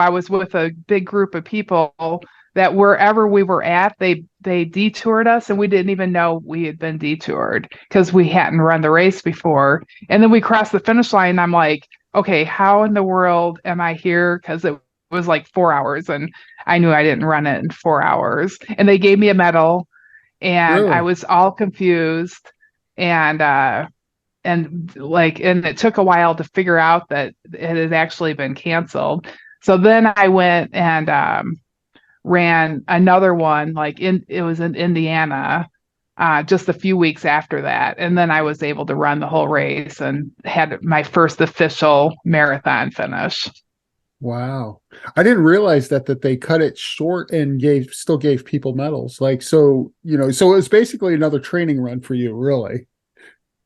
was with a big group of people that wherever we were at, they detoured us, and we didn't even know we had been detoured because we hadn't run the race before. And then we crossed the finish line, and I'm like, okay, how in the world am I here? Because it was like 4 hours, and I knew I didn't run it in 4 hours. And they gave me a medal, and I Really? was all confused, and and it took a while to figure out that it had actually been canceled. So then I went and ran another one, it was in Indiana, just a few weeks after that, and then I was able to run the whole race and had my first official marathon finish. Wow. I didn't realize that they cut it short and still gave people medals. So it was basically another training run for you, really.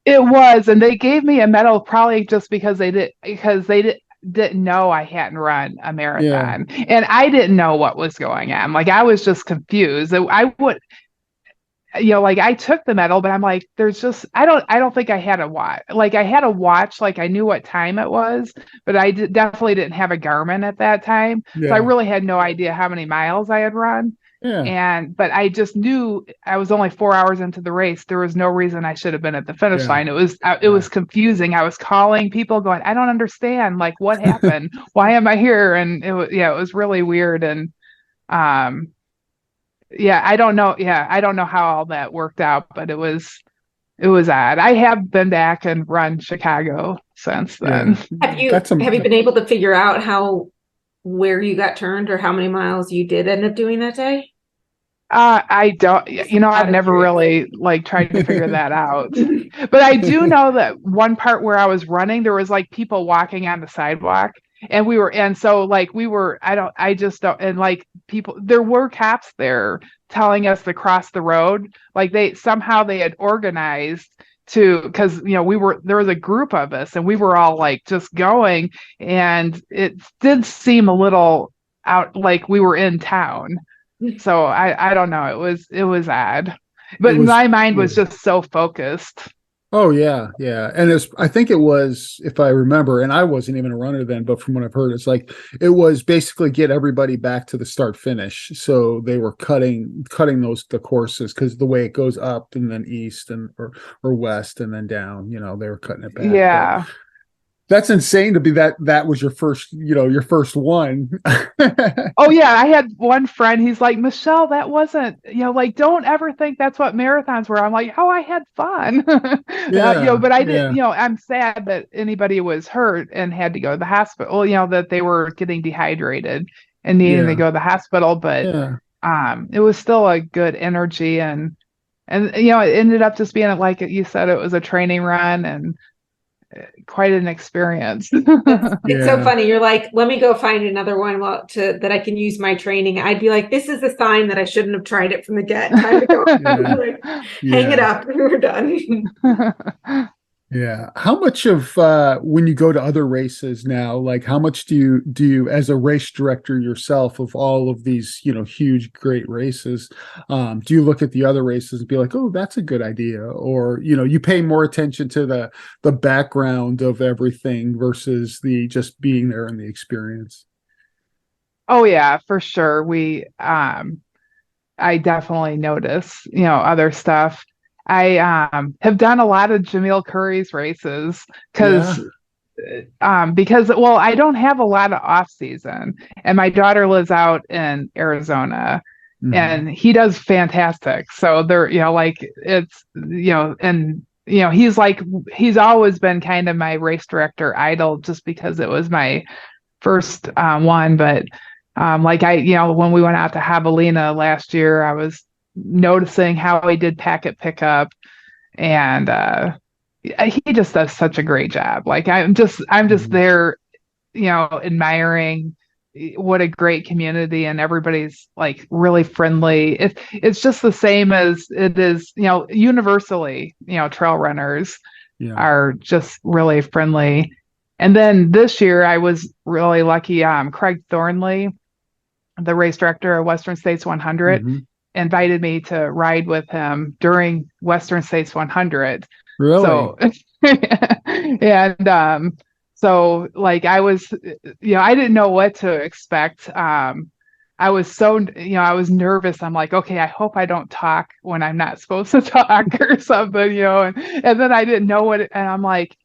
It was, and they gave me a medal probably just because didn't know I hadn't run a Yeah. marathon, and I didn't know what was going on. Like I was just confused. I would, I took the medal, but I'm like, I don't think I had a watch. Like I had a watch, like I knew what time it was, but definitely didn't have a Garmin at that time. So I Yeah. really had no idea how many miles I had run. Yeah. But I just knew I was only 4 hours into the race. There was no reason I should have been at the finish Yeah. line. It was confusing. I was calling people going, I don't understand. Like what happened? Why am I here? And it was really weird. And, um, yeah, I don't know. Yeah, I don't know how all that worked out, but it was odd. I have been back and run Chicago since then. Yeah. Have you been able to figure out where you got turned or how many miles you did end up doing that day? I don't, I've never really tried to figure that out. But I do know that one part where I was running, there was people walking on the sidewalk, I just don't, and there were cops there telling us to cross the road. They had organized because there was a group of us and we were all just going, and it did seem a little out, like we were in town. So I don't know. It was odd, but my mind was just so focused. Oh yeah, yeah. And I think it was, if I remember, and I wasn't even a runner then, but from what I've heard, it was basically get everybody back to the start finish. So they were cutting the courses because the way it goes up and then east or west and then down, they were cutting it back. Yeah. But that's insane to be that was your first one. Oh yeah, I had one friend, he's like, Michelle, that wasn't, don't ever think that's what marathons were. I'm like, oh, I had fun. Yeah, but I didn't, I'm sad that anybody was hurt and had to go to the hospital, that they were getting dehydrated and needing to go to the hospital. But it was still a good energy, and it ended up just being like you said, it was a training run, and quite an experience. It's so funny. You're like, let me go find another one that I can use my training. I'd be like, this is a sign that I shouldn't have tried it from the get. Time to go. Like, hang it up. We're done. Yeah. How much of when you go to other races now, like how much do you as a race director yourself of all of these, huge, great races, do you look at the other races and be like, oh, that's a good idea? Or, you pay more attention to the background of everything versus the just being there and the experience? Oh yeah, for sure. I definitely notice, other stuff. I have done a lot of Jamil Curry's races because well, I don't have a lot of off season, and my daughter lives out in Arizona, and he does fantastic. So they're, like it's, and he's always been kind of my race director idol just because it was my first one, but like when we went out to Javelina last year, I was noticing how he did packet pickup, and he just does such a great job. Like I'm just there, admiring what a great community, and everybody's like really friendly. It's just the same as it is, universally, trail runners are just really friendly. And then this year I was really lucky. Craig Thornley, the race director of Western States 100, invited me to ride with him during Western States 100. Really? So, and so like I was, I didn't know what to expect. I was so, I was nervous. I'm like, okay, I hope I don't talk when I'm not supposed to talk or something, and then I didn't know what, and I'm like,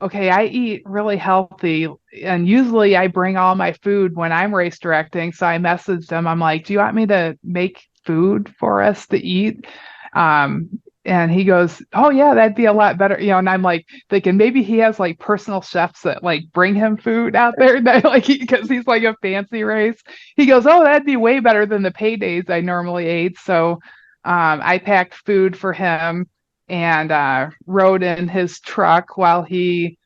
okay, I eat really healthy, and usually I bring all my food when I'm race directing. So I messaged him. I'm like, do you want me to make food for us to eat? And he goes, oh yeah, that'd be a lot better. And I'm like thinking maybe he has like personal chefs that like bring him food out there that like, because he's like a fancy race. He goes, oh, that'd be way better than the paydays I normally ate. So I packed food for him and rode in his truck while he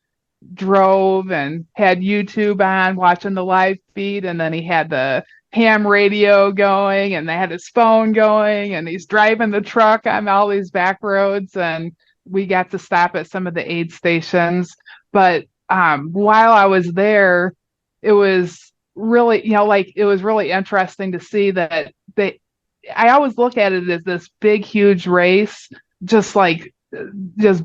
drove and had YouTube on watching the live feed, and then he had the ham radio going, and they had his phone going, and he's driving the truck on all these back roads, and we got to stop at some of the aid stations. But while I was there, it was really, it was really interesting to see that I always look at it as this big, huge race, just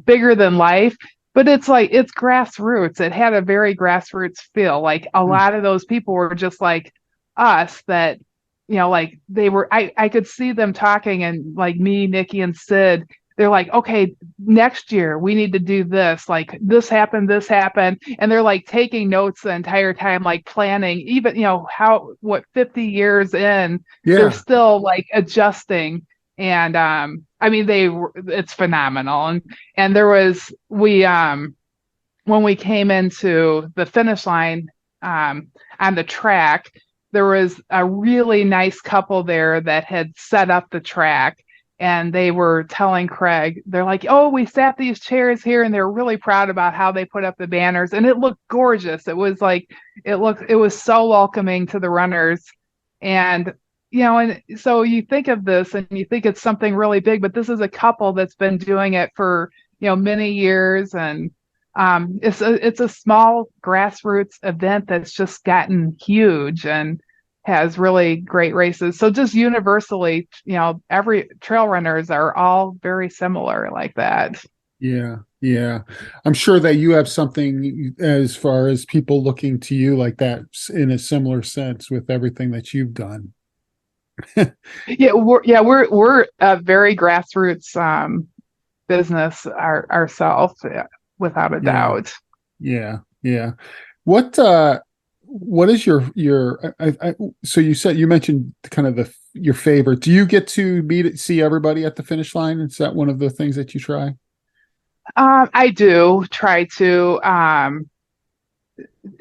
bigger than life. But it's like, it's grassroots. It had a very grassroots feel. Like a lot of those people were just like us that, like they were, I could see them talking, and like me, Nikki and Sid, they're like, okay, next year we need to do this. Like this happened. And they're like taking notes the entire time, like planning, even, 50 years in, they're still like adjusting. And I mean, it's phenomenal. And there was, when we came into the finish line on the track, there was a really nice couple there that had set up the track, and they were telling Craig, they're like, oh, we sat these chairs here, and they're really proud about how they put up the banners, and it looked gorgeous. It was so welcoming to the runners. And and so you think of this and you think it's something really big, but this is a couple that's been doing it for, many years. And it's a small grassroots event that's just gotten huge and has really great races. So just universally, every trail runners are all very similar like that. Yeah. Yeah. I'm sure that you have something as far as people looking to you like that in a similar sense with everything that you've done. We're a very grassroots business ourselves, without a doubt. Yeah. What is your so you mentioned kind of your favorite. Do you get to see everybody at the finish line? Is that one of the things that you try? I do try to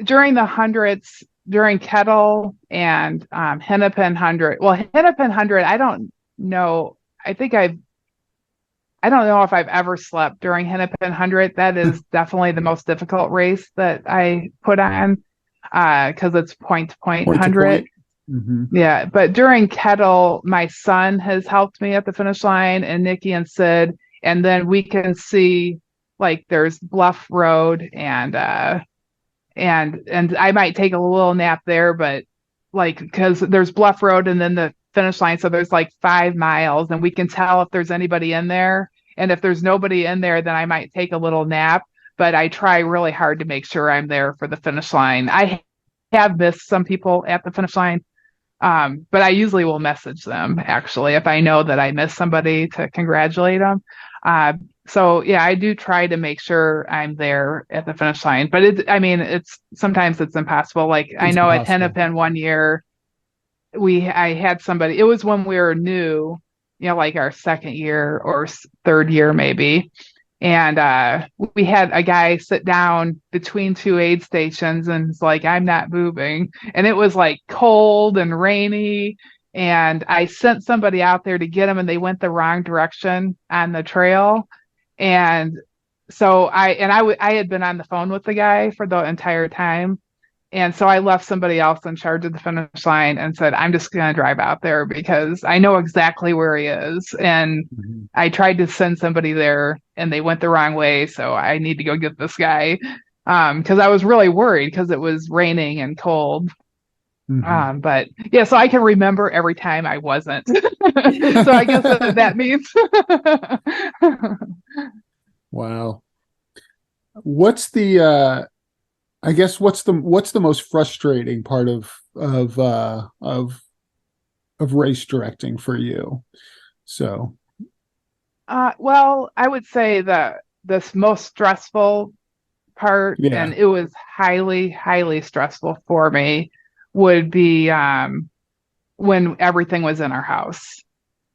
during the hundreds, during Kettle and Hennepin 100. Well, Hennepin 100, I don't know. I think I've I don't know if I've ever slept during Hennepin 100. That is definitely the most difficult race that I put on because it's point to point 100. Mm-hmm. Yeah, but during Kettle, my son has helped me at the finish line, and Nikki and Sid, and then we can see like there's Bluff Road and I might take a little nap there, but like because there's Bluff Road and then the finish line, so there's like 5 miles, and we can tell if there's anybody in there, and if there's nobody in there, then I might take a little nap. But I try really hard to make sure I'm there for the finish line. I have missed some people at the finish line, but I usually will message them actually if I know that I missed somebody to congratulate them. So yeah, I do try to make sure I'm there at the finish line, but it's sometimes it's impossible. Like I know at Hennepin one year, I had somebody, it was when we were new, like our second year or third year maybe. And we had a guy sit down between two aid stations and it's like, I'm not moving. And it was like cold and rainy. And I sent somebody out there to get him, and they went the wrong direction on the trail. And so I had been on the phone with the guy for the entire time. And so I left somebody else in charge of the finish line and said, I'm just going to drive out there because I know exactly where he is. And I tried to send somebody there and they went the wrong way. So I need to go get this guy. Because I was really worried because it was raining and cold. But yeah, so I can remember every time I wasn't. So I guess that means. Wow. What's the most frustrating part of race directing for you? So, well, I would say this most stressful part, and it was highly, highly stressful for me, would be when everything was in our house.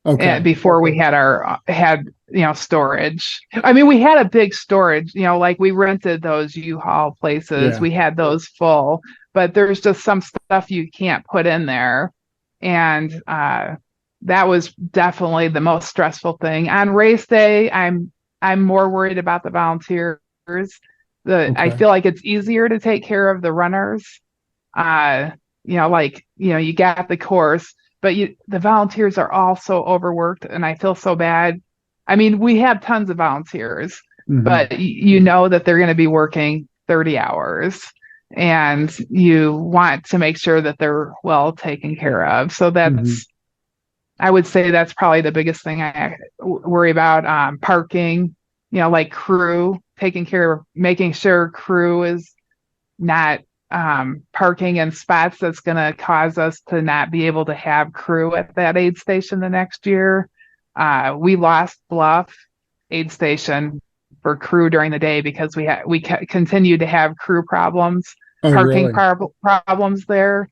Okay. Before we had storage. I mean, we had a big storage, like we rented those U-Haul places. Yeah. We had those full, but there's just some stuff you can't put in there. And that was definitely the most stressful thing. On race day, I'm more worried about the volunteers. I feel like it's easier to take care of the runners. You got the course, but the volunteers are all so overworked, and I feel so bad. I mean, we have tons of volunteers, but you know that they're going to be working 30 hours, and you want to make sure that they're well taken care of. So I would say that's probably the biggest thing I worry about. Parking, like crew, making sure crew is not parking in spots that's going to cause us to not be able to have crew at that aid station the next year. We lost Bluff aid station for crew during the day because we continued to have crew problems, parking problems there.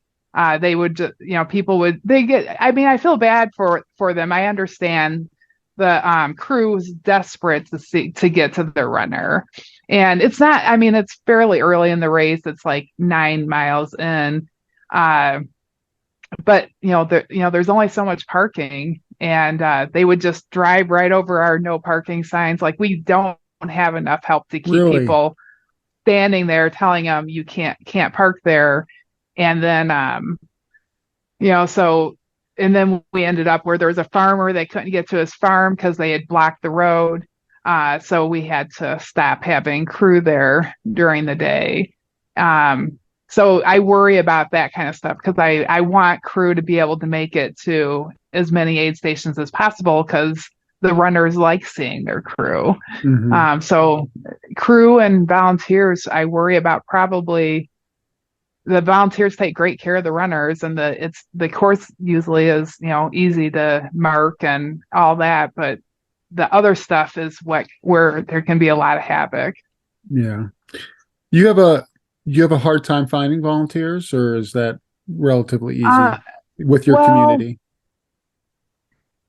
They would just, people would, I feel bad for them. I understand the crew was desperate to get to their runner. And it's not, it's fairly early in the race. It's like 9 miles in. But there's only so much parking, and they would just drive right over our no parking signs. Like, we don't have enough help to keep people standing there telling them you can't park there. And then, and then we ended up where there was a farmer, they couldn't get to his farm because they had blocked the road. So we had to stop having crew there during the day. So I worry about that kind of stuff because I want crew to be able to make it to as many aid stations as possible because the runners like seeing their crew. So crew and volunteers, I worry about. Probably the volunteers take great care of the runners, and the course usually is, easy to mark and all that, but the other stuff is where there can be a lot of havoc. Yeah. You have a hard time finding volunteers, or is that relatively easy with your community?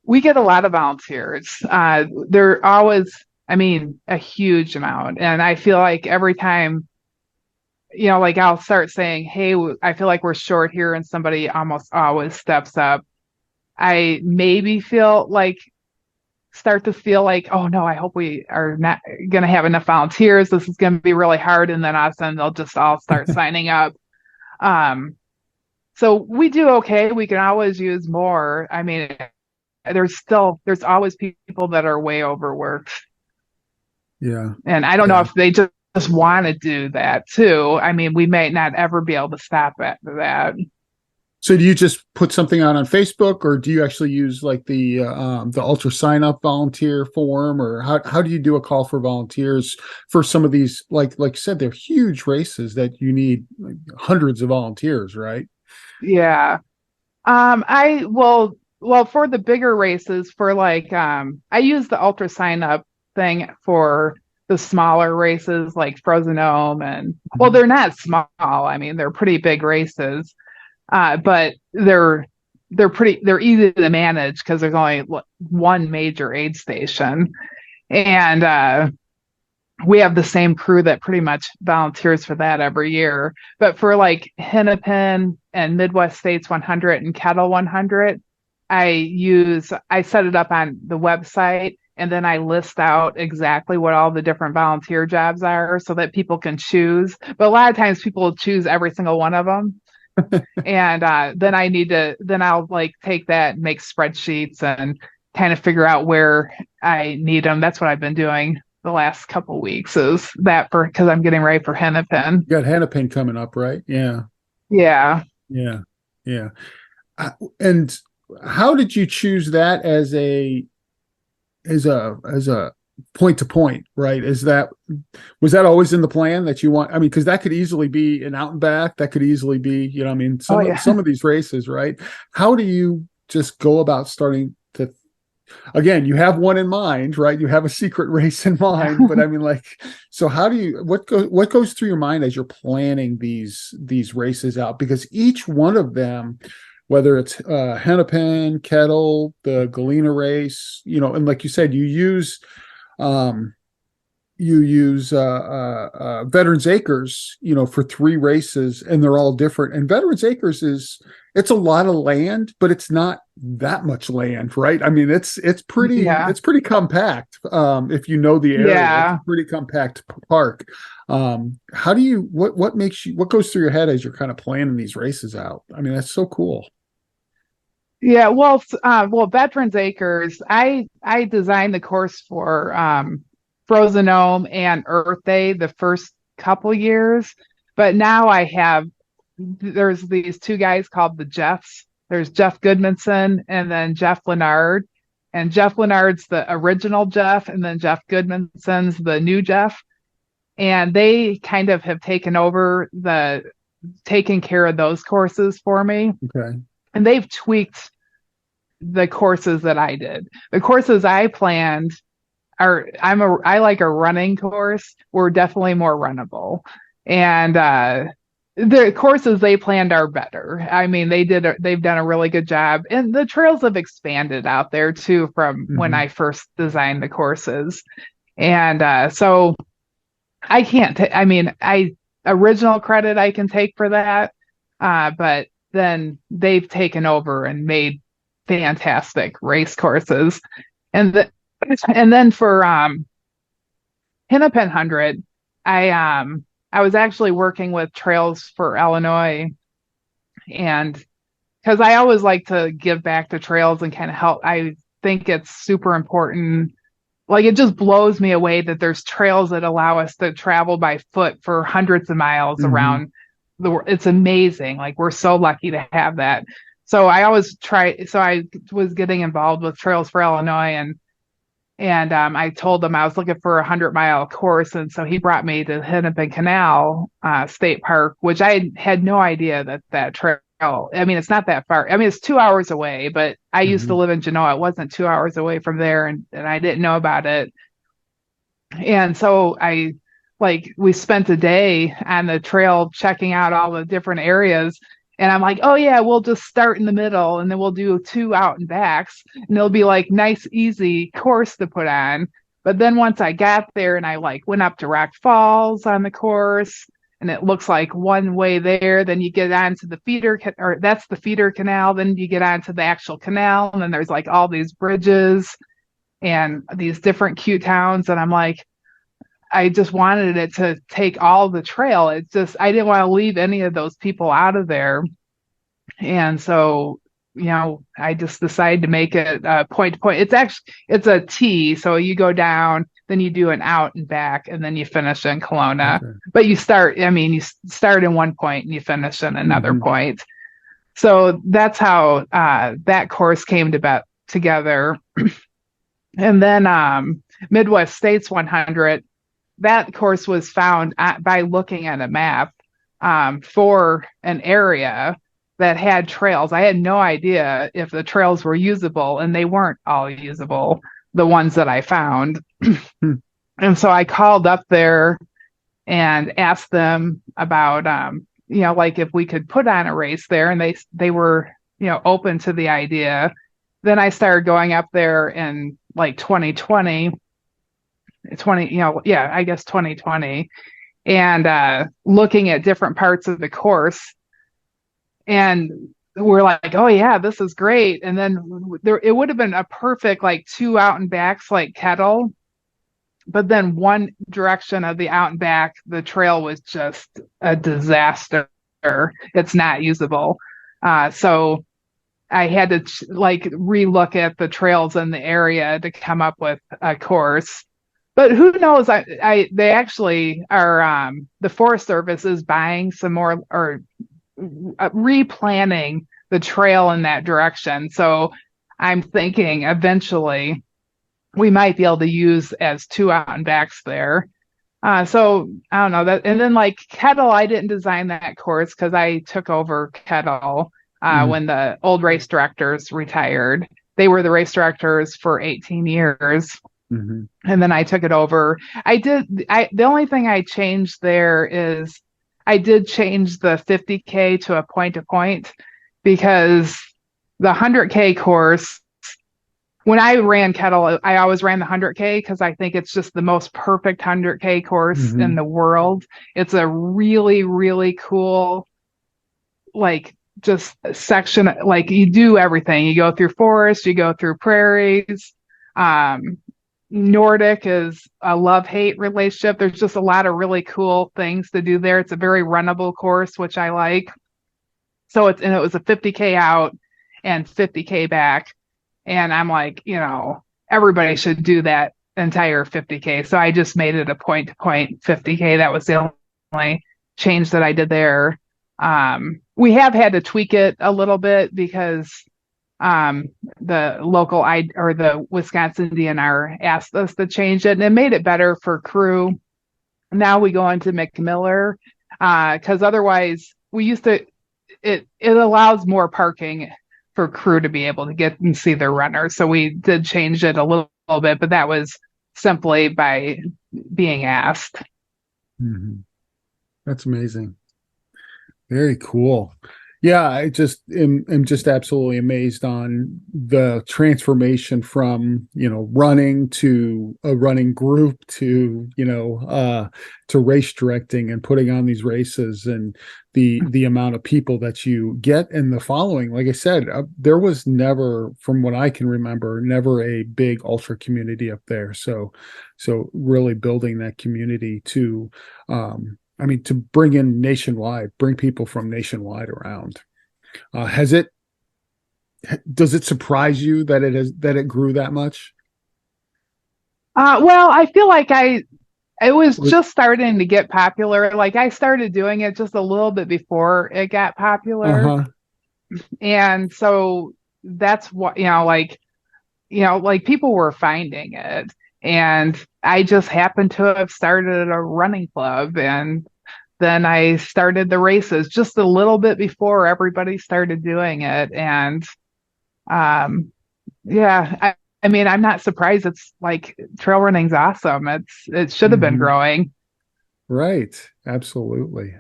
We get a lot of volunteers. They're always, a huge amount. And I feel like every time, I'll start saying, hey, I feel like we're short here, and somebody almost always steps up. I maybe feel like start to feel like, oh no, I hope we are not going to have enough volunteers. This is going to be really hard. And then all of a sudden they'll just all start signing up. So we do okay. We can always use more. I mean, there's always people that are way overworked. Yeah. And I don't know if they just want to do that too. I mean, we may not ever be able to stop at that. So do you just put something out on Facebook, or do you actually use like the ultra sign up volunteer form, or how do you do a call for volunteers for some of these, like you said, they're huge races that you need like hundreds of volunteers, right? Yeah. Well, for the bigger races, for like I use the ultra sign up thing for the smaller races like Frozen Dome, and well, they're not small. I mean, they're pretty big races. But they're easy to manage because there's only one major aid station, and we have the same crew that pretty much volunteers for that every year. But for like Hennepin and Midwest States 100 and Kettle 100, I set it up on the website, and then I list out exactly what all the different volunteer jobs are so that people can choose. But a lot of times people will choose every single one of them. And then I'll like take that and make spreadsheets and kind of figure out where I need them. That's what I've been doing the last couple weeks, is that because I'm getting ready for Hennepin. You got Hennepin coming up, right? Yeah. And how did you choose that as a point to point, right? Was that always in the plan that you want? I mean, because that could easily be an out and back. That could easily be, I mean, some of these races, right? How do you just go about starting to? Again, you have one in mind, right? You have a secret race in mind, but I mean, like, so how do you? What goes through your mind as you're planning these races out? Because each one of them, whether it's Hennepin, Kettle, the Galena race, and like you said, you use Veterans Acres, for 3 races, and they're all different. And Veterans Acres it's a lot of land, but it's not that much land, right? I mean, it's pretty compact. If you know the area, it's a pretty compact park. How do you, what goes through your head as you're kind of planning these races out? I mean, that's so cool. Yeah, well, Veterans Acres, I designed the course for Frozen Dome and Earth Day the first couple years, but now there's these 2 guys called the Jeffs. There's Jeff Goodmanson and then Jeff Leonard, and Jeff Leonard's the original Jeff, and then Jeff Goodmanson's the new Jeff, and they kind of have taken care of those courses for me. Okay. And they've tweaked the courses that I did. The courses I planned I like a running course. We're definitely more runnable. And the courses they planned are better. I mean, they've done a really good job. And the trails have expanded out there too from when I first designed the courses. And so I can't, original credit I can take for that. But then they've taken over and made fantastic race courses. And then for Hennepin 100, I was actually working with Trails for Illinois, and because I always like to give back to trails and kind of help. I think it's super important. Like, it just blows me away that there's trails that allow us to travel by foot for hundreds of miles around the world. It's amazing. Like, we're so lucky to have that. So I always try. So I was getting involved with Trails for Illinois, and I told him I was looking for a 100-mile course, and so he brought me to Hennepin Canal State Park, which I had no idea that trail. I mean, it's not that far. I mean, it's 2 hours away, but I used to live in Genoa. It wasn't 2 hours away from there, and I didn't know about it. And so we spent a day on the trail checking out all the different areas. And I'm like, oh yeah, we'll just start in the middle, and then we'll do 2 out and backs, and it'll be like nice, easy course to put on. But then once I got there and I went up to Rock Falls on the course, and it looks like one way there, then you get onto the feeder, or that's the feeder canal. Then you get onto the actual canal, and then there's all these bridges. and these different cute towns. And I'm like, I just wanted it to take all the trail. It's just, I didn't want to leave any of those people out of there. And so, I just decided to make it point to point. It's a T. So you go down, then you do an out and back, and then you finish in Kelowna. Okay. But you start in one point and you finish in another point. So that's how that course came together. And then Midwest States 100, that course was found by looking at a map for an area that had trails. I had no idea if the trails were usable, and they weren't all usable, the ones that I found. And so I called up there and asked them about, like if we could put on a race there, and they were, open to the idea. Then I started going up there in like 2020, I guess 2020, and looking at different parts of the course. And we're like, oh yeah, this is great. And then it would have been a perfect like 2 out and backs like Kettle, but then one direction of the out and back, the trail was just a disaster. It's not usable. So I had to relook at the trails in the area to come up with a course. But who knows? They actually are. The Forest Service is buying some more, or replanning the trail in that direction. So I'm thinking eventually we might be able to use as 2 out and backs there. So I don't know that. And then like Kettle, I didn't design that course because I took over Kettle when the old race directors retired. They were the race directors for 18 years. And then I took it over. The only thing I changed there is I did change the 50K to a point-to-point, because the 100K course, when I ran Kettle, I always ran the 100K because I think it's just the most perfect 100K course in the world. It's a really, really cool, just section. Like you do everything. You go through forest, you go through prairies. Nordic is a love-hate relationship. There's just a lot of really cool things to do there. It's a very runnable course, which I like. So it was a 50K out and 50K back. And I'm like, everybody should do that entire 50K. So I just made it a point-to-point 50K. That was the only change that I did there. We have had to tweak it a little bit because the local or the Wisconsin DNR asked us to change it, and it made it better for crew. Now we go into McMiller because otherwise we used to. It allows more parking for crew to be able to get and see their runners. So we did change it a little bit, but that was simply by being asked. That's amazing. Very cool. Yeah, I just am just absolutely amazed on the transformation from, running to a running group to, to race directing and putting on these races, and the amount of people that you get and the following. Like I said, there was never, from what I can remember, never a big ultra community up there. So really building that community to, to bring in bring people from nationwide around. Does it surprise you that it grew that much? Well, I feel like it was just starting to get popular. Like I started doing it just a little bit before it got popular. And so that's what, people were finding it. And I just happened to have started a running club, and then I started the races just a little bit before everybody started doing it. And I'm not surprised. It's like trail running's awesome. It should have been growing. Right. Absolutely.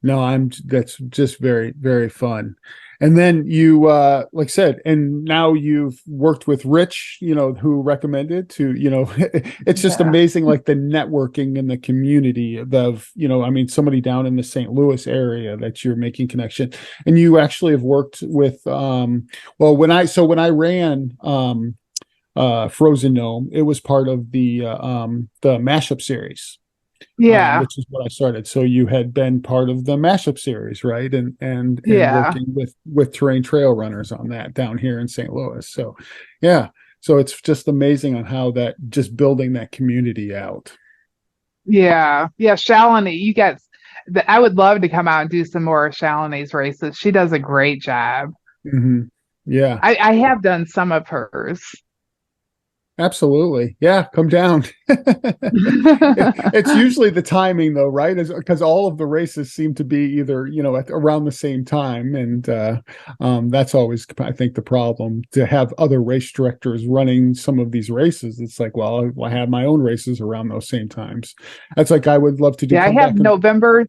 No, that's just very, very fun. And then you, like I said, and now you've worked with Rich, who recommended to, it's just amazing, like the networking in the community of, somebody down in the St. Louis area that you're making connection. And you actually have worked with, when I ran, Frozen Gnome, it was part of the mashup series. Which is what I started. So you had been part of the mashup series, right? And working with terrain trail runners on that down here in St. Louis. So yeah. So it's just amazing on how that just building that community out. Yeah. Yeah. Shalini, I would love to come out and do some more Shalini's races. She does a great job. Mm-hmm. Yeah. I have done some of hers. Absolutely. Yeah, come down. It's usually the timing though, right? Because all of the races seem to be either, around the same time. And that's always, I think, the problem to have other race directors running some of these races. It's like, well, I have my own races around those same times. That's like I would love to do. Yeah, I have November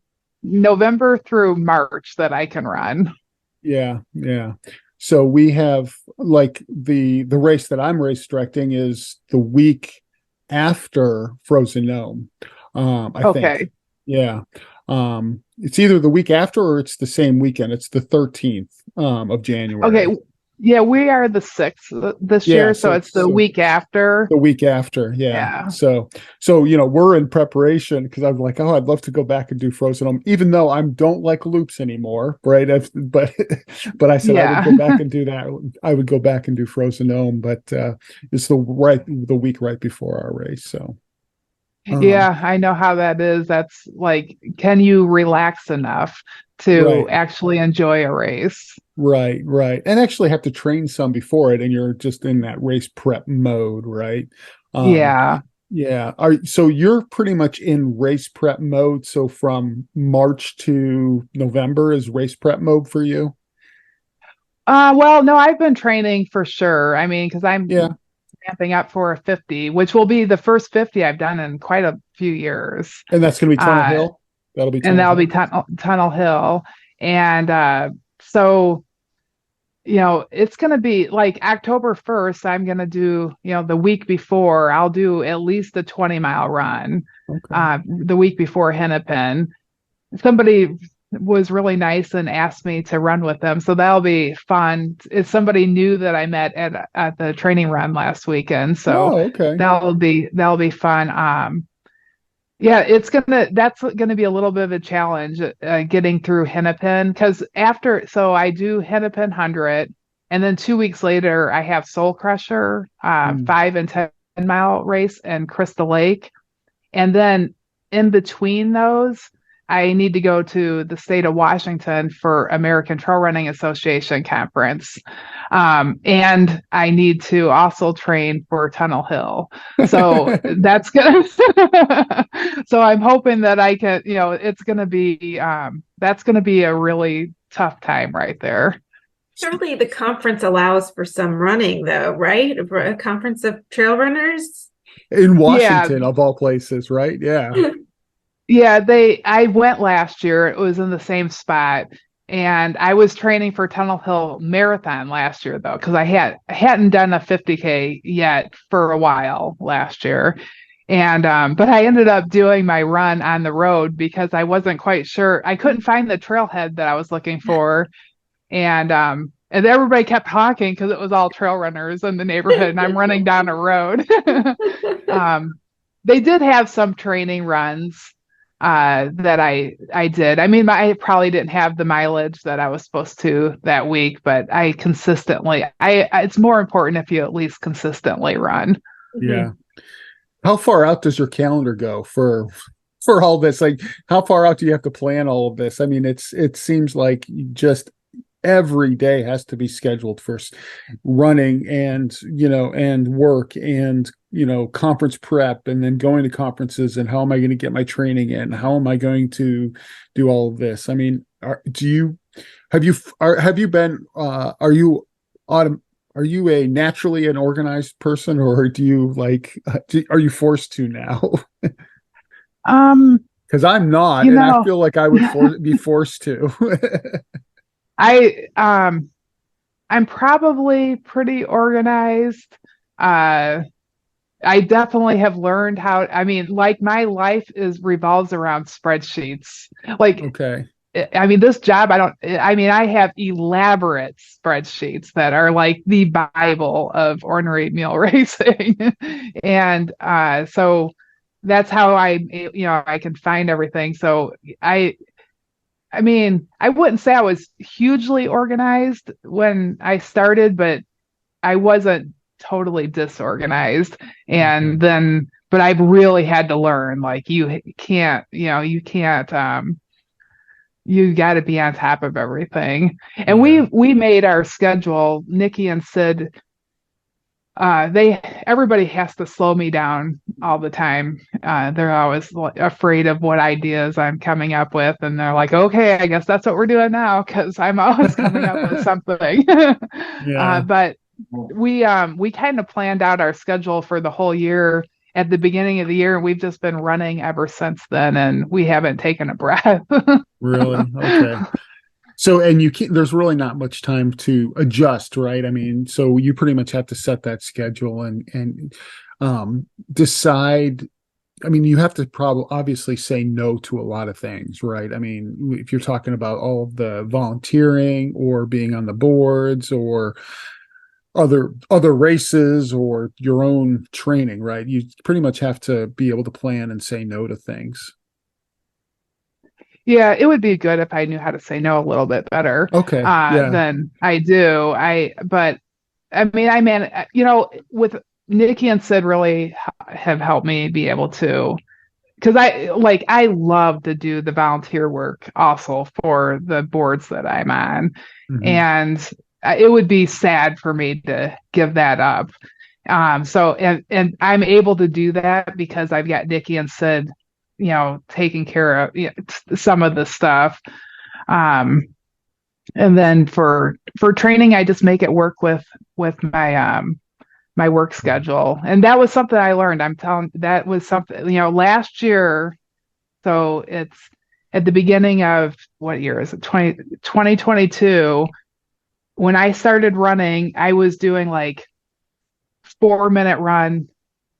through March that I can run. Yeah, yeah. So we have like the race that I'm race directing is the week after Frozen Gnome. I think. Yeah. It's either the week after or it's the same weekend. It's the 13th of January. Okay. Yeah, we are the 6th this year, so it's the week after. The week after, yeah. So we're in preparation because I'm like, oh, I'd love to go back and do Frozen Home, even though I don't like loops anymore, right? But I said I would go back and do that. I would go back and do Frozen Home, but it's the week right before our race. So yeah, I know how that is. That's like, can you relax enough to actually enjoy a race? Right. And actually have to train some before it, and you're just in that race prep mode, right? Yeah. So you're pretty much in race prep mode. So from March to November is race prep mode for you? Well, no, I've been training for sure. I mean, because I'm ramping up for a 50, which will be the first 50 I've done in quite a few years. And that's going to be Tunnel Hill? That'll be Tunnel Hill. And so, it's going to be like October 1st, I'm going to do, the week before, I'll do at least a 20-mile run. The week before Hennepin. Somebody was really nice and asked me to run with them. So that'll be fun. It's somebody new that I met at the training run last weekend. So that'll be fun. That's gonna be a little bit of a challenge getting through Hennepin because I do Hennepin 100, and then 2 weeks later I have Soul Crusher 5 and 10-mile race in Crystal Lake, and then in between those I need to go to the state of Washington for American Trail Running Association conference. And I need to also train for Tunnel Hill. So that's good. So I'm hoping that I can, it's going to be, that's going to be a really tough time right there. Surely the conference allows for some running though, right? A conference of trail runners? In Washington, of all places, right? Yeah. Yeah, I went last year. It was in the same spot, and I was training for Tunnel Hill Marathon last year though, because I hadn't done a 50K yet for a while last year, and but I ended up doing my run on the road because I wasn't quite sure. I couldn't find the trailhead that I was looking for, and everybody kept honking because it was all trail runners in the neighborhood, and I'm running down a road. They did have some training runs that I did. I mean, I probably didn't have the mileage that I was supposed to that week, but it's more important if you at least consistently run. Yeah. How far out does your calendar go for all this? Like, how far out do you have to plan all of this? I mean, it seems like just every day has to be scheduled for running and work and conference prep, and then going to conferences, and how am I going to get my training in? How am I going to do all of this? I mean, are you a naturally an organized person, or do you are you forced to now? Because I'm not, and I feel like I would be forced to. I'm probably pretty organized. I definitely have learned my life revolves around spreadsheets. I mean, this job, I have elaborate spreadsheets that are like the Bible of ornery mule racing. And so that's how I can find everything. So I mean, I wouldn't say I was hugely organized when I started, but I wasn't totally disorganized. And then, but I've really had to learn, like, you can't, you got to be on top of everything. And we made our schedule. Nikki and Sid, everybody has to slow me down all the time. They're always afraid of what ideas I'm coming up with, and they're like, "Okay, I guess that's what we're doing now," because I'm always coming up with something. But we kind of planned out our schedule for the whole year at the beginning of the year, and we've just been running ever since then, and we haven't taken a breath. Really? Okay. So, and there's really not much time to adjust, right? I mean, so you pretty much have to set that schedule and decide. I mean, you have to obviously say no to a lot of things, right? I mean, if you're talking about all of the volunteering or being on the boards or other races or your own training, right? You pretty much have to be able to plan and say no to things. Yeah, it would be good if I knew how to say no a little bit better. Okay. Than I do. But I mean, with Nikki and Sid really have helped me be able to, because I love to do the volunteer work also for the boards that I'm on. And it would be sad for me to give that up. So I'm able to do that because I've got Nikki and Sid, taking care of some of the stuff. And then for training, I just make it work with my my work schedule. And that was something I learned. That was something, last year. So it's at the beginning of, what year is it? 2022. When I started running, I was doing like 4-minute run,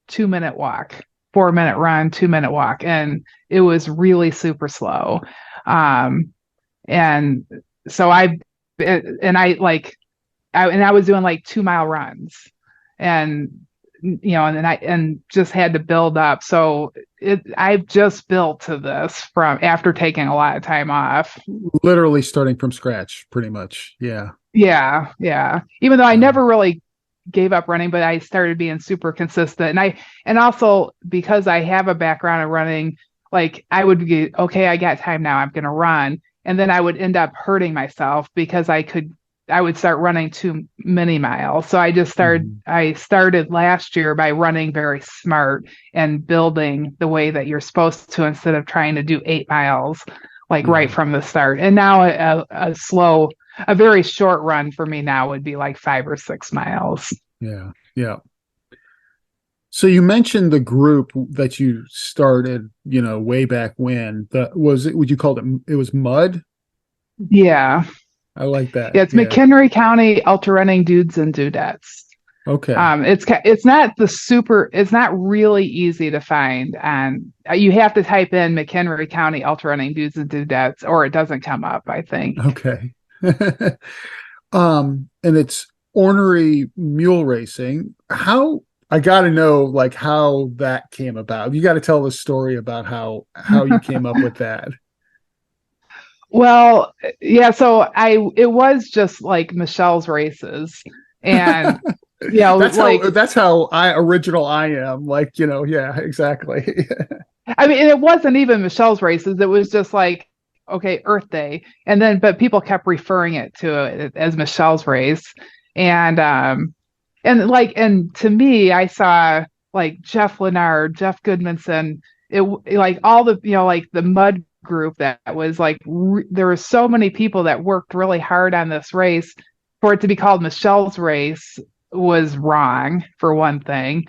2-minute walk, 4-minute run, 2-minute walk. And it was really super slow. And so I was doing like 2-mile runs, and and just had to build up. So I've just built to this from after taking a lot of time off. Literally starting from scratch, pretty much. Yeah. Yeah. Even though I never really gave up running, but I started being super consistent. And also because I have a background in running, like I would be, okay, I got time now, I'm going to run. And then I would end up hurting myself because I would start running too many miles. So I started last year by running very smart and building the way that you're supposed to, instead of trying to do 8 miles, like right from the start. And now a very short run for me now would be like 5 or 6 miles. Yeah. So you mentioned the group that you started, way back when. Would you call it was Mud? Yeah. I like that. Yeah, it's McHenry County Ultra Running Dudes and Dudettes. Okay. It's not really easy to find, and you have to type in McHenry County Ultra Running Dudes and Dudettes, or it doesn't come up, I think. Okay. And it's Ornery Mule Racing. I got to know, like, how that came about. You got to tell the story about how you came up with that. Well, yeah, so it was just like Michelle's races, and that's how original I am. Like, yeah, exactly. I mean, it wasn't even Michelle's races. It was just like, okay, Earth Day, but people kept referring to it as Michelle's race, and to me, I saw like Jeff Lennard, Jeff Goodmanson, like all the like the Mud group that was like there were so many people that worked really hard on this race. For it to be called Michelle's race was wrong, for one thing.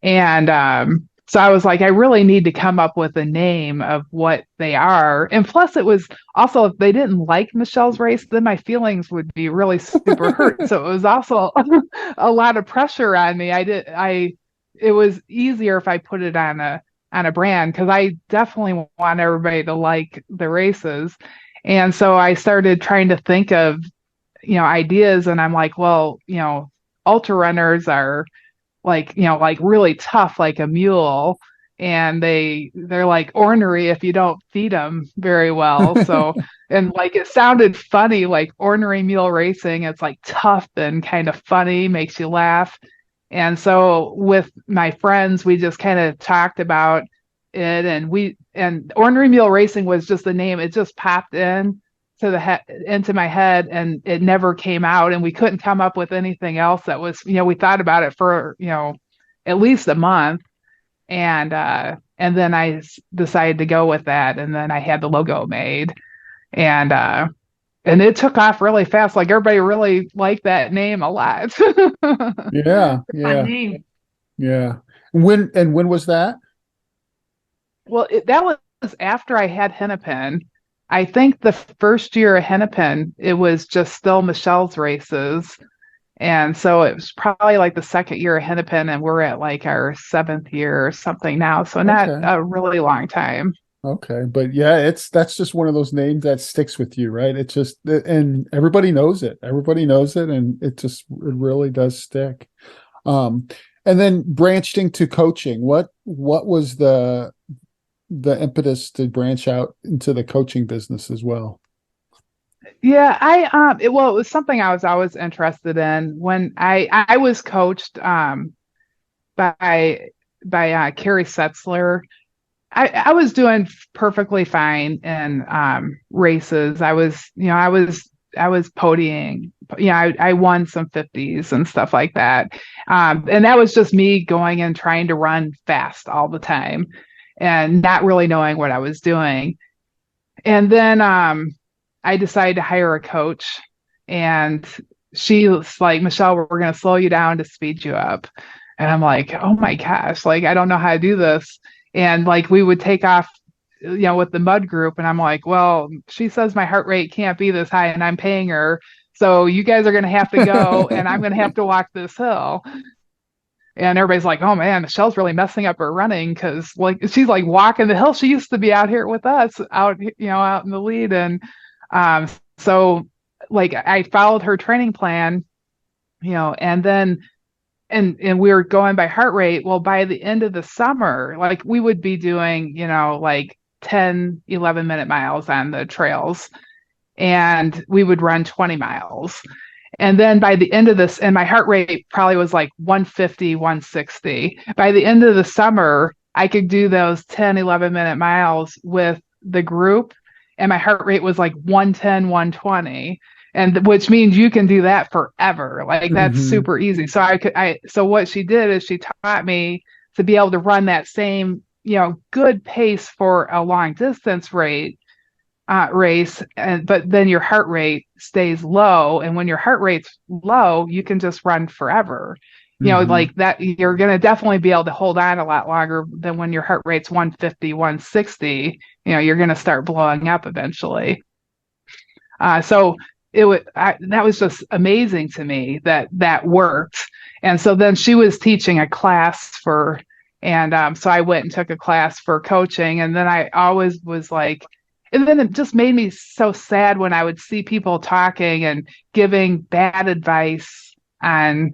And so I was like, I really need to come up with a name of what they are. And plus, it was also, if they didn't like Michelle's race, then my feelings would be really super hurt. So it was also a lot of pressure on me. It was easier if I put it on a brand, because I definitely want everybody to like the races. And so I started trying to think of, ideas, and I'm like, well, ultra runners are like, like really tough, like a mule. And they're like ornery if you don't feed them very well. So, and like it sounded funny, like ornery mule racing. It's like tough and kind of funny, makes you laugh. And so with my friends, we just kind of talked about it, and ornery mule racing was just the name. It just popped into my head, and it never came out, and we couldn't come up with anything else that was, we thought about it for, at least a month. And then I decided to go with that, and then I had the logo made, and it took off really fast. Like everybody really liked that name a lot. Yeah, fun name. Yeah. When was that? Well, that was after I had Hennepin. I think the first year of Hennepin, it was just still Michele's races. And so it was probably like the second year of Hennepin, and we're at like our 7th year or something now. So not a really long time. Okay. But yeah, that's just one of those names that sticks with you, right? It's just, and everybody knows it. Everybody knows it, and it really does stick. And then branched into coaching. What was the impetus to branch out into the coaching business as well? Yeah, it was something I was always interested in. When I was coached by Carrie Setzler. I was doing perfectly fine in races. I was podiuming. I won some 50s and stuff like that. And that was just me going and trying to run fast all the time and not really knowing what I was doing. And then I decided to hire a coach, and she was like, Michele, we're going to slow you down to speed you up. And I'm like, oh my gosh, like, I don't know how to do this. And like, we would take off, with the mud group. And I'm like, well, she says my heart rate can't be this high, and I'm paying her. So you guys are going to have to go, and I'm going to have to walk this hill. And everybody's like, oh man, Michelle's really messing up her running, because like she's like walking the hill. She used to be out here with us, out in the lead. And so like I followed her training plan, and then and we were going by heart rate. Well, by the end of the summer, like we would be doing, like 10, 11-minute miles on the trails, and we would run 20 miles. And then by the end of this, and my heart rate probably was like 150, 160. By the end of the summer, I could do those 10, 11-minute miles with the group, and my heart rate was like 110, 120. And which means you can do that forever. Like that's super easy. So so what she did is she taught me to be able to run that same, good pace for a long distance race, but then your heart rate stays low. And when your heart rate's low, you can just run forever. Like that, you're going to definitely be able to hold on a lot longer than when your heart rate's 150, 160. You're going to start blowing up eventually. So that was just amazing to me that worked. And so then she was teaching a class so I went and took a class for coaching. And then I always was like, and then it just made me so sad when I would see people talking and giving bad advice on,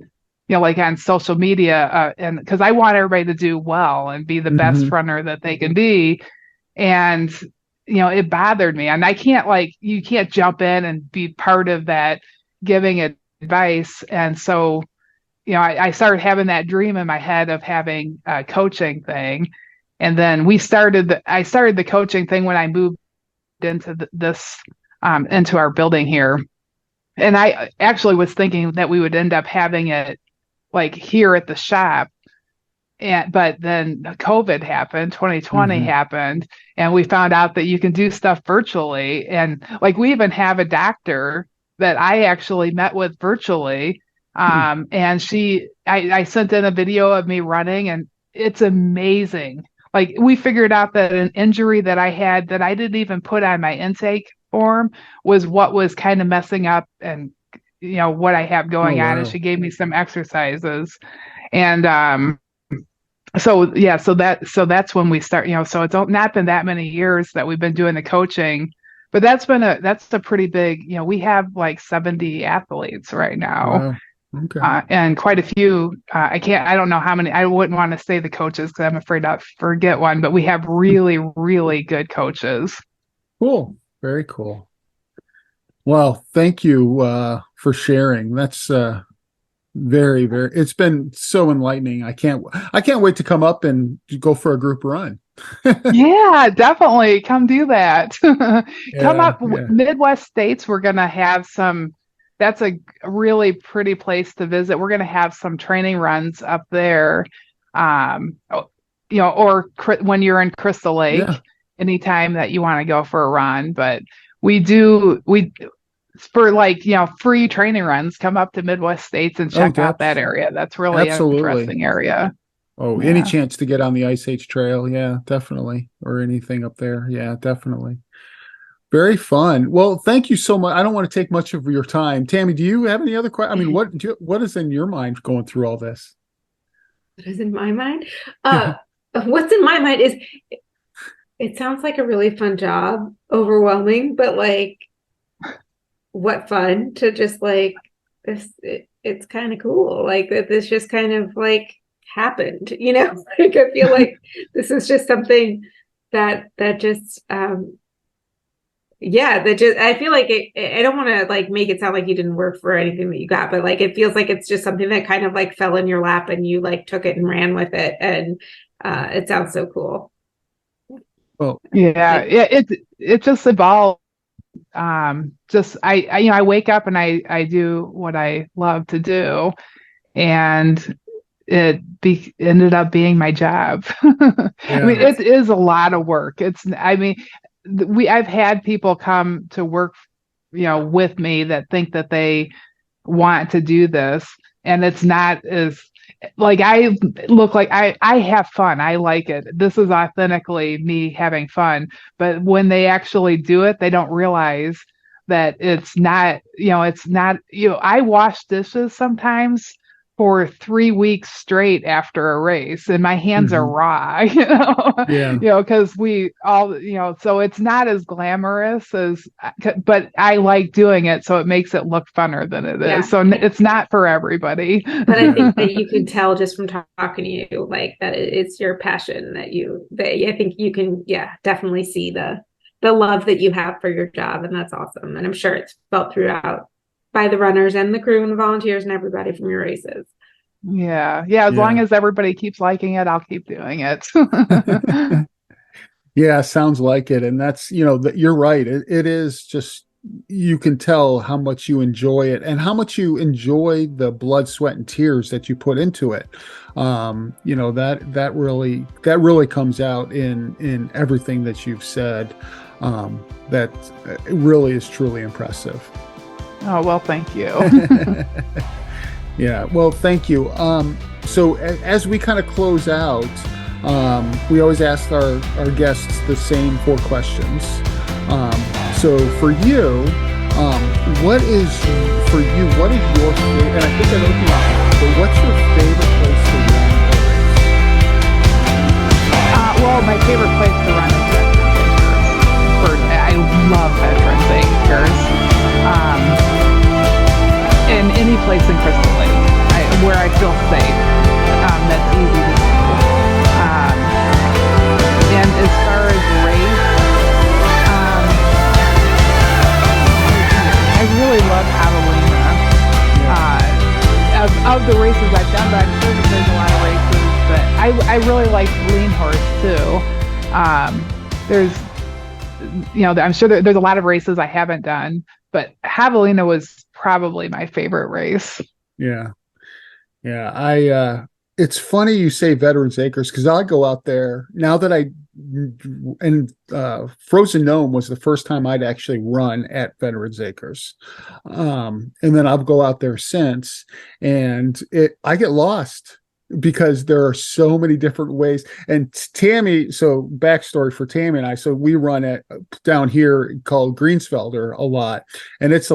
like on social media, and because I want everybody to do well and be the best runner that they can be. And it bothered me, and I can't, like, you can't jump in and be part of that giving advice. And so, I started having that dream in my head of having a coaching thing. And then I started the coaching thing when I moved into into our building here. And I actually was thinking that we would end up having it like here at the shop. But then COVID happened, 2020 happened, and we found out that you can do stuff virtually. And like, we even have a doctor that I actually met with virtually. And I sent in a video of me running, and it's amazing. Like, we figured out that an injury that I had that I didn't even put on my intake form was what was kind of messing up, and what I have going on. And she gave me some exercises. And so that's when we start, so it's not been that many years that we've been doing the coaching, but that's a pretty big, we have like 70 athletes right now. Wow. Okay. And quite a few. I don't know how many. I wouldn't want to say the coaches because I'm afraid I'll forget one. But we have really, really good coaches. Cool. Very cool. Well, thank you for sharing. That's very, very. It's been so enlightening. I can't wait to come up and go for a group run. Yeah, definitely come do that. Come up, Midwest states. We're gonna have some. That's a really pretty place to visit. We're gonna have some training runs up there. Or when you're in Crystal Lake, anytime that you want to go for a run. But we for free training runs, come up to Midwest states and check out that area. That's really an interesting area. Oh, any chance to get on the Ice Age Trail? Yeah, definitely. Or anything up there. Yeah, definitely. Very fun. Well, thank you so much. I don't want to take much of your time. Tammy, do you have any other questions? I mean, what is in your mind going through all this? What is in my mind? What's in my mind is it sounds like a really fun job, overwhelming, but like what fun to just like this. It's kind of cool. Like that this just kind of like happened, like I feel like this is just something that just I feel like I don't want to like make it sound like you didn't work for anything that you got, but like it feels like it's just something that kind of like fell in your lap and you like took it and ran with it, and it sounds so cool. Well, it just evolved. I wake up and I do what I love to do, and it ended up being my job. I mean, it is a lot of work. I've had people come to work, with me that think that they want to do this, and it's not as like I look like I have fun. I like it. This is authentically me having fun. But when they actually do it, they don't realize that it's not, I wash dishes sometimes for 3 weeks straight after a race, and my hands are raw, because we all, so it's not as glamorous but I like doing it, so it makes it look funner than it is. So it's not for everybody. But I think that you can tell just from talking to you, like that it's your passion that I think you can, definitely see the love that you have for your job, and that's awesome. And I'm sure it's felt throughout by the runners and the crew and the volunteers and everybody from your races. As long as everybody keeps liking it, I'll keep doing it. Yeah, sounds like it. And that's, you're right. It is just, you can tell how much you enjoy it and how much you enjoy the blood, sweat, and tears that you put into it. That really comes out in everything that you've said. That really is truly impressive. Oh, well, thank you. Yeah, well, thank you. So as we kind of close out, we always ask our guests the same 4 questions. So for you, what is your favorite, and I think I know the answer, but what's your favorite place to run a race? Well, my favorite place to run is Veterans Acres. I love Veterans Acres. And any place in Crystal Lake where I feel safe, that's easy to do. And as far as race, I really love Javelina. Of the races I've done, but I'm sure that there's a lot of races, but I really like Lean Horse too. I'm sure there's a lot of races I haven't done, but Javelina was probably my favorite race. Yeah. It's funny you say Veterans Acres, because I go out there now that Frozen Gnome was the first time I'd actually run at Veterans Acres. And then I'll go out there since, and I get lost because there are so many different ways. And Tammy, so backstory for Tammy and I, so we run it down here called Greensfelder a lot, and it's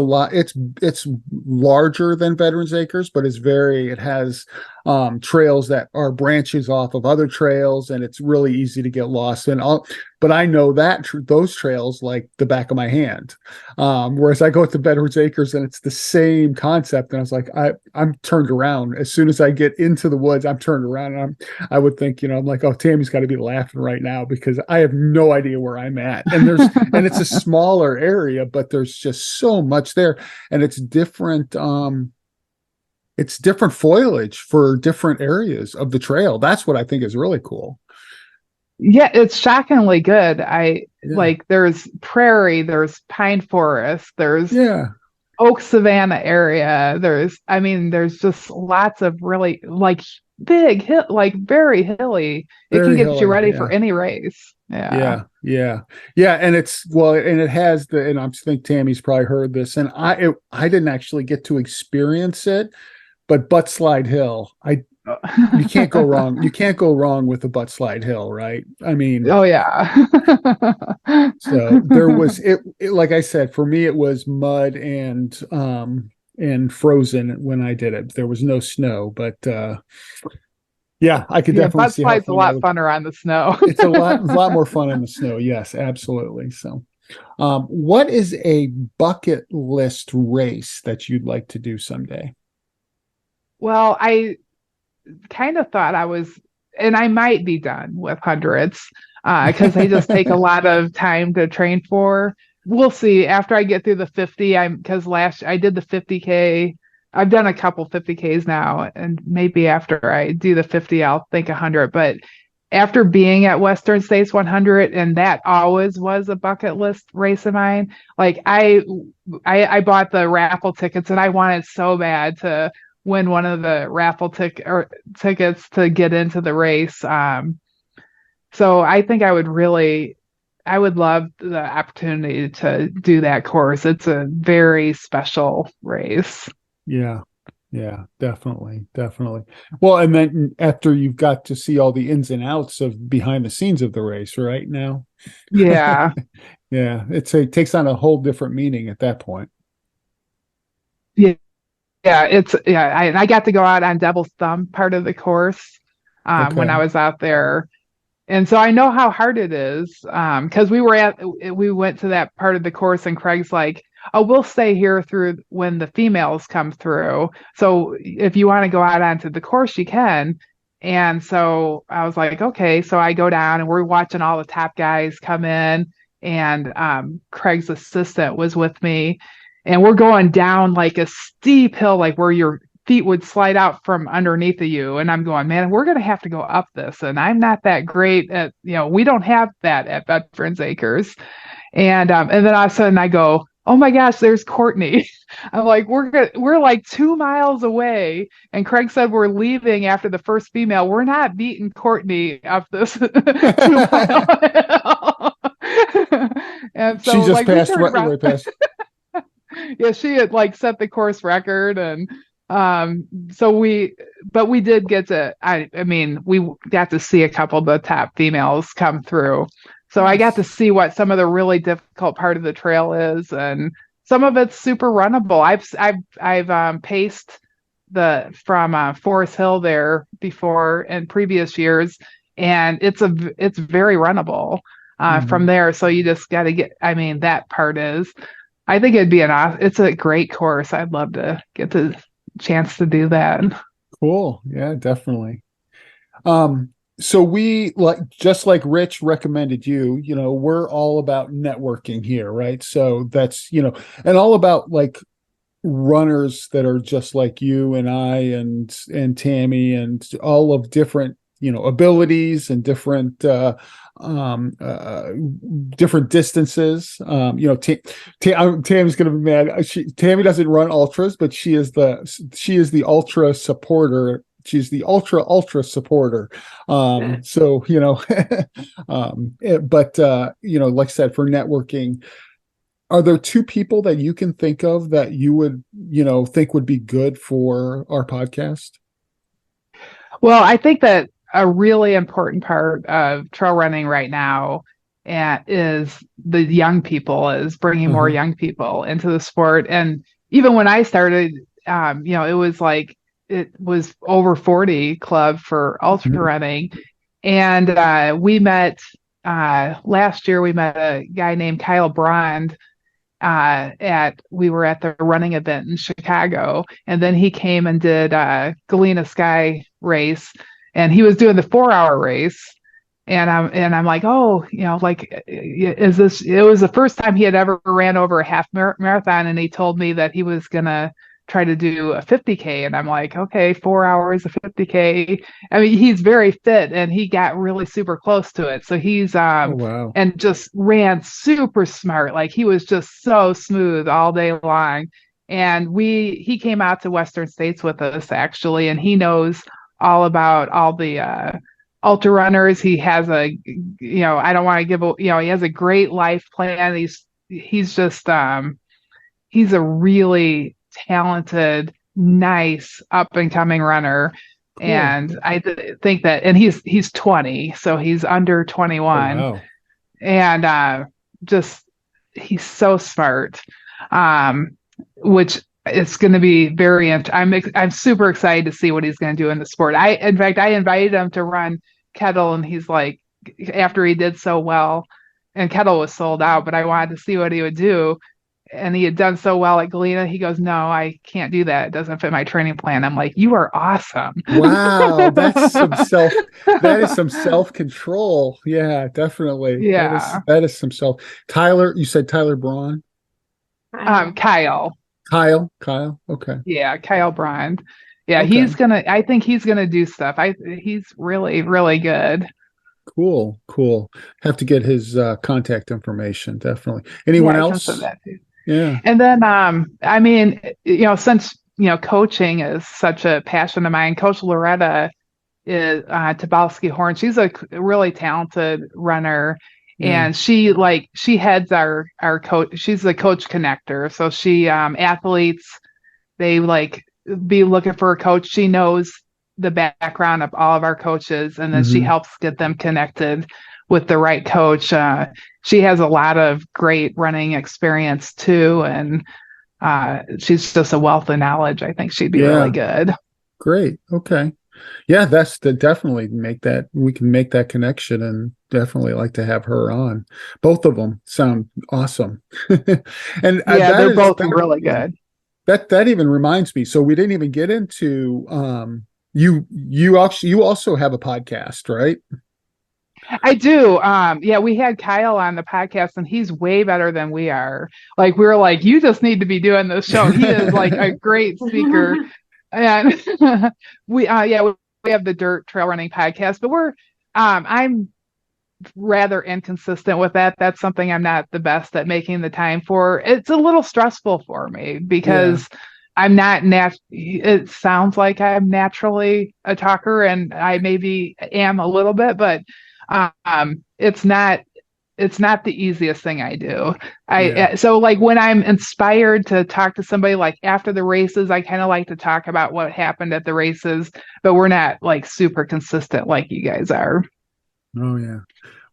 larger than Veterans Acres, but it has trails that are branches off of other trails, and it's really easy to get lost. But I know that those trails like the back of my hand. Whereas I go to Bedford's Acres and it's the same concept. And I was like, I'm turned around. As soon as I get into the woods, I'm turned around. And I would think, I'm like, oh, Tammy's got to be laughing right now because I have no idea where I'm at. And and it's a smaller area, but there's just so much there. And it's different. It's different foliage for different areas of the trail. That's what I think is really cool. Yeah, it's shockingly good. Like there's prairie, there's pine forest, there's oak savanna area. There's just lots of really like big hill, like very hilly. It can get you ready for any race. Yeah. And it has and I think Tammy's probably heard this, and I didn't actually get to experience it, but Butt Slide Hill, you can't go wrong. You can't go wrong with a Butt Slide Hill, right? I mean, oh yeah. So there was like I said, for me, it was mud and frozen when I did it. There was no snow, but I could definitely see how it's a lot funner on the snow. It's a lot more fun on the snow. Yes, absolutely. So, what is a bucket list race that you'd like to do someday? Well, I kind of thought and I might be done with hundreds because they just take a lot of time to train for. We'll see after I get through the 50. Because I did the 50K. I've done a couple 50Ks now, and maybe after I do the 50, I'll think 100. But after being at Western States 100, and that always was a bucket list race of mine. Like I bought the raffle tickets, and I wanted so bad to win one of the raffle tickets to get into the race. So I think I would love the opportunity to do that course. It's a very special race. Yeah, definitely. Well, and then after you've got to see all the ins and outs of behind the scenes of the race right now. Yeah. Yeah. It takes on a whole different meaning at that point. Yeah. Yeah, I got to go out on Devil's Thumb part of the course when I was out there. And so I know how hard it is because we went to that part of the course and Craig's like, oh, we'll stay here through when the females come through. So if you want to go out onto the course, you can. And so I was like, okay. So I go down and we're watching all the top guys come in, and Craig's assistant was with me. And we're going down like a steep hill, like where your feet would slide out from underneath of you. And I'm going, man, we're going to have to go up this. And I'm not that great at, we don't have that at Bedford's Acres. And then all of a sudden I go, oh my gosh, there's Courtney. I'm like, we're like 2 miles away. And Craig said we're leaving after the first female. We're not beating Courtney up this 2 mile hill. And so she just passed right past. Yeah, she had like set the course record, and but we did get to we got to see a couple of the top females come through. So I got to see what some of the really difficult part of the trail is, and some of it's super runnable. I've paced from Forest Hill there before in previous years, and it's very runnable from there. So you just got to that part is. I think it's a great course. I'd love to get the chance to do that. Cool. Yeah, definitely. So we just like Rich recommended you, we're all about networking here, right? So that's, and all about like runners that are just like you and I and Tammy and all of different, abilities and different different distances. Tammy's gonna be mad. Tammy doesn't run ultras, but she is the ultra supporter. She's the ultra supporter. So but like I said, for networking, are there two people that you can think of that you would think would be good for our podcast? Well, I think that a really important part of trail running right now is the young people, is bringing more young people into the sport. And even when I started, it was like it was over 40 club for ultra running. And we met last year. We met a guy named Kyle Brand we were at the running event in Chicago, and then he came and did Galena Sky race, and he was doing the 4-hour race. And I'm like, oh, like, is this? It was the first time he had ever ran over a half marathon, and he told me that he was gonna try to do a 50K, and I'm like, okay, 4 hours, a 50K. I mean, he's very fit, and he got really super close to it. So he's wow. And just ran super smart. Like, he was just so smooth all day long. And he came out to Western States with us, actually, and he knows all about all the ultra runners. He has I don't want to give, he has a great life plan. He's just, he's a really talented, nice, up and coming runner. Cool. And I think that, and he's 20, so he's under 21. Oh, wow. And just, he's so smart, which it's going to be very, I'm super excited to see what he's going to do in the sport. In fact, I invited him to run Kettle, and he's like, after he did so well, and Kettle was sold out, but I wanted to see what he would do. And he had done so well at Galena. He goes, no, I can't do that. It doesn't fit my training plan. I'm like, you are awesome. Wow. That is some self-control. Yeah, definitely. Yeah. That is some Tyler, you said Tyler Braun? Kyle. Kyle. Okay. Yeah. Kyle Brand. Yeah. Okay. I think he's going to do stuff. He's really, really good. Cool. Have to get his contact information. Definitely. Anyone else? Yeah. And then, I mean, since, coaching is such a passion of mine, Coach Loretta is Tabalski Horn. She's a really talented runner. Yeah. And she heads our coach. She's the coach connector. So she, athletes, they be looking for a coach. She knows the background of all of our coaches, and then she helps get them connected with the right coach. She has a lot of great running experience too, and she's just a wealth of knowledge. I think she'd be really good. Great. Okay. Yeah, definitely we can make that connection, and definitely like to have her on. Both of them sound awesome. And they're both really good. That even reminds me. So we didn't even get into you also have a podcast, right? I do. We had Kyle on the podcast, and he's way better than we are. Like, we were like, you just need to be doing this show. He is like a great speaker. And we have the Dirt Trail Running podcast, but I'm rather inconsistent with that. That's something I'm not the best at making the time for. It's a little stressful for me because I'm not it sounds like I'm naturally a talker, and I maybe am a little bit, but it's not the easiest thing I do. So like when I'm inspired to talk to somebody, like after the races, I kind of like to talk about what happened at the races, but we're not like super consistent like you guys are. Oh yeah.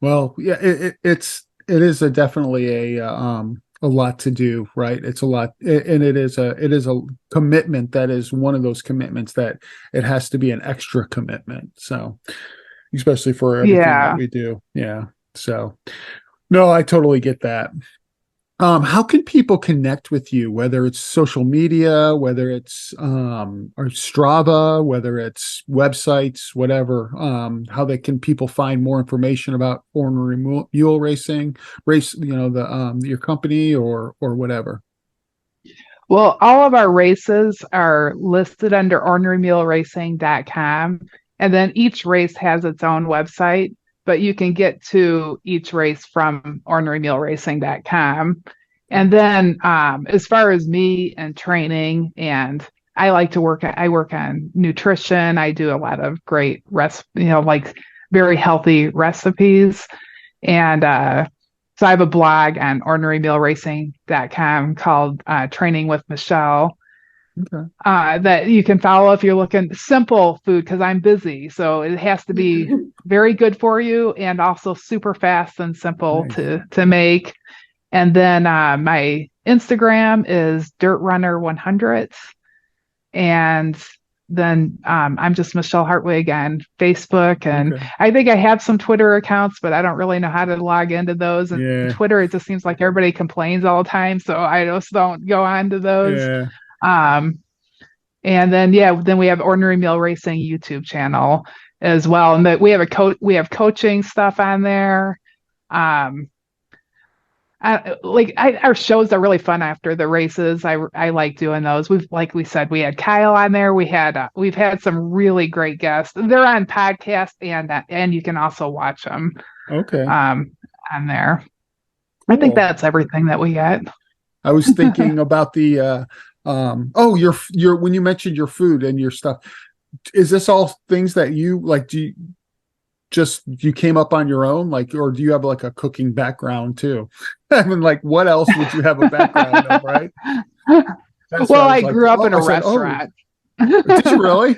Well, yeah, it is definitely a lot to do, right? It's a lot, and it is a commitment that is one of those commitments that it has to be an extra commitment. So, especially for everything that we do. Yeah. So, no, I totally get that. How can people connect with you, whether it's social media, whether it's or Strava, whether it's websites, whatever, how can people find more information about Ornery Mule Racing, your company or whatever? Well, all of our races are listed under ornerymuleracing.com, and then each race has its own website, but you can get to each race from ornerymuleracing.com. And then as far as me and training, and I work on nutrition. I do a lot of great like very healthy recipes. And so I have a blog on ornerymuleracing.com called Training with Michele. Okay. That you can follow if you're looking simple food, because I'm busy, so it has to be very good for you and also super fast and simple to make. And then my Instagram is DirtRunner100, and then I'm just Michele Hartwig on Facebook, and I think I have some Twitter accounts, but I don't really know how to log into those. And Twitter, it just seems like everybody complains all the time, so I just don't go on to those. And then then we have Ornery Mule Racing YouTube channel as well, and that we have coaching stuff on there. Our shows are really fun after the races. I like doing those. Like we said, we had Kyle on there. We've had some really great guests. They're on podcast and you can also watch them. On there. Cool. I think that's everything that we got. I was thinking about the your when you mentioned your food and your stuff, is this all things that you like? Do you came up on your own, like, or do you have like a cooking background too? I mean, like, what else would you have a background of, right? I grew up in a restaurant. Did you really?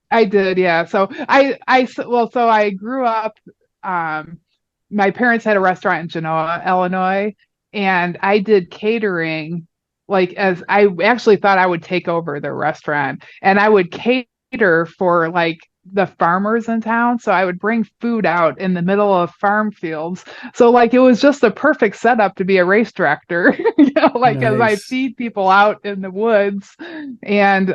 I did, yeah. So so I grew up. My parents had a restaurant in Genoa, Illinois, and I did catering. Like, as I actually thought I would take over the restaurant, and I would cater for like the farmers in town. So I would bring food out in the middle of farm fields. So like, it was just a perfect setup to be a race director, nice. As I feed people out in the woods. And,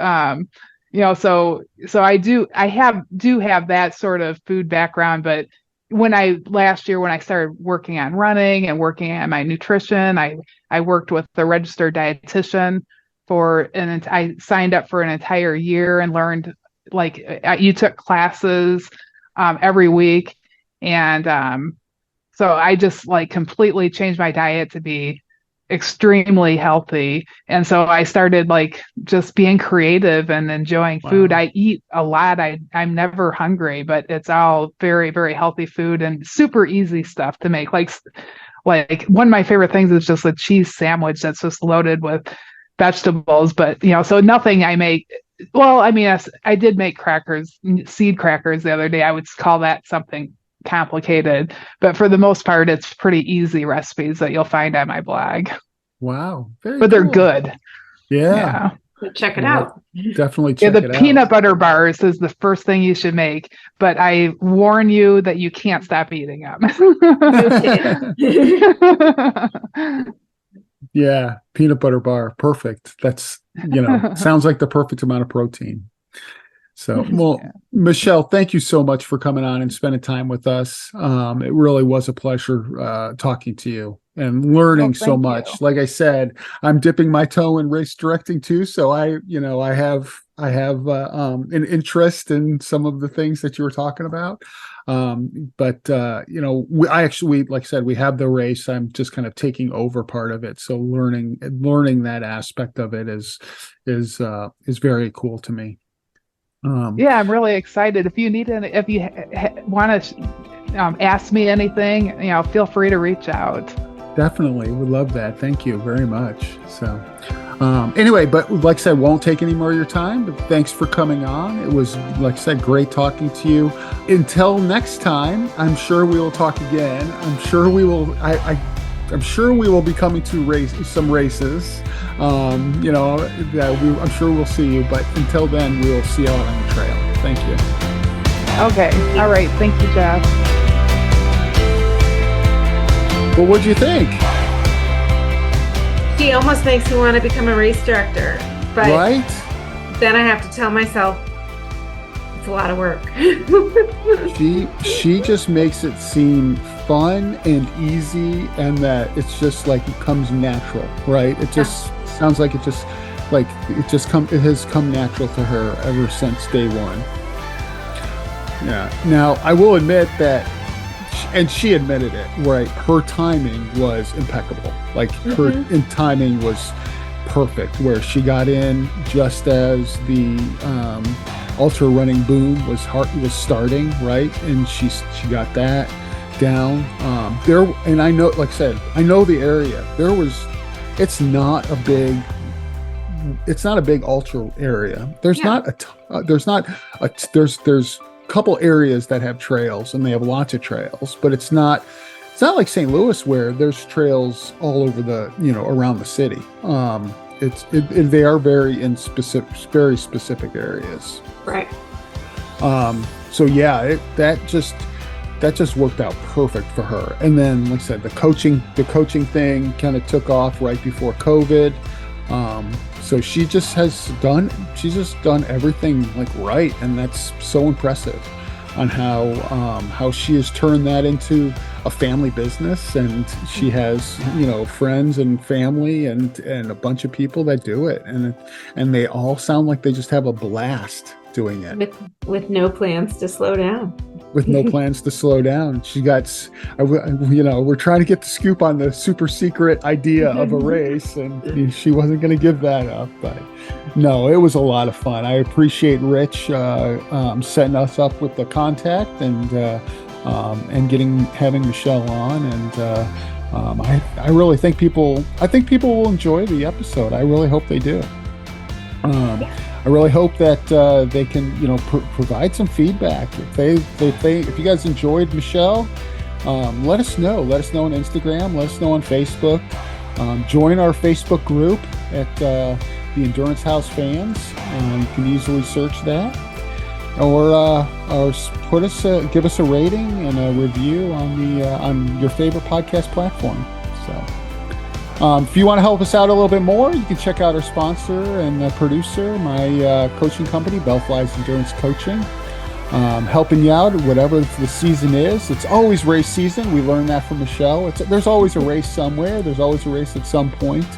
so I do have that sort of food background, but last year when I started working on running and working on my nutrition, I worked with the registered dietitian I signed up for an entire year and learned, like, you took classes every week. And so I just like completely changed my diet to be extremely healthy. And so I started like just being creative and enjoying food. Wow. I eat a lot. I'm never hungry, but it's all very, very healthy food and super easy stuff to make. Like one of my favorite things is just a cheese sandwich that's just loaded with vegetables. But, so nothing I make. Well, I mean, I did make seed crackers the other day. I would call that something complicated, but for the most part, it's pretty easy recipes that you'll find on my blog. Wow. But they're good. Yeah. Check it out. Definitely check it out. The peanut butter bars is the first thing you should make, but I warn you that you can't stop eating them. Yeah. Peanut butter bar. Perfect. That's, sounds like the perfect amount of protein. So, well, Michele, thank you so much for coming on and spending time with us. It really was a pleasure talking to you and learning so much. You. Like I said, I'm dipping my toe in race directing too. So I have an interest in some of the things that you were talking about. But I actually, like I said, we have the race. I'm just kind of taking over part of it. So learning that aspect of it is very cool to me. I'm really excited. If you want to ask me anything, feel free to reach out. Definitely. Would love that. Thank you very much. So anyway, but like I said, won't take any more of your time, but thanks for coming on. It was, like I said, great talking to you. Until next time, I'm sure we will talk again. I'm sure we will. I'm sure we will be coming to some races. I'm sure we'll see you, but until then, we will see you out on the trail. Thank you. Okay. All right. Thank you, Jeff. Well, what'd you think? She almost makes me want to become a race director, but right? Then I have to tell myself it's a lot of work. She just makes it seem fun and easy, and that it's just like it comes natural, right? It just sounds like it has come natural to her ever since day one. Yeah. Now I will admit that, and she admitted it, right? Her timing was impeccable. Like her timing was perfect, where she got in just as the ultra running boom was starting, right? And she got that down there. And I know, like I said, I know the area. It's not a big ultra area. There's couple areas that have trails, and they have lots of trails, but it's not like St. Louis, where there's trails all over around the city. they are very specific areas. Right. So yeah, that just worked out perfect for her. And then, like I said, the coaching thing kind of took off right before COVID. So she's just done everything like right, and that's so impressive on how she has turned that into a family business, and she has, friends and family and a bunch of people that do it, and they all sound like they just have a blast doing it with no plans to slow down. With no plans to slow down. She got, we're trying to get the scoop on the super secret idea of a race, and she wasn't going to give that up. But no, it was a lot of fun. I appreciate Rich setting us up with the contact and having Michele on. And I really think people will enjoy the episode. I really hope they do. I really hope that they can, provide some feedback. If you guys enjoyed Michele, let us know. Let us know on Instagram. Let us know on Facebook. Join our Facebook group at the Endurance House Fans. You can easily search that, or give us a rating and a review on your favorite podcast platform. So. If you want to help us out a little bit more, you can check out our sponsor and producer, my coaching company, Bellflies Endurance Coaching. Helping you out whatever the season is. It's always race season. We learned that from Michele. There's always a race somewhere. There's always a race at some point.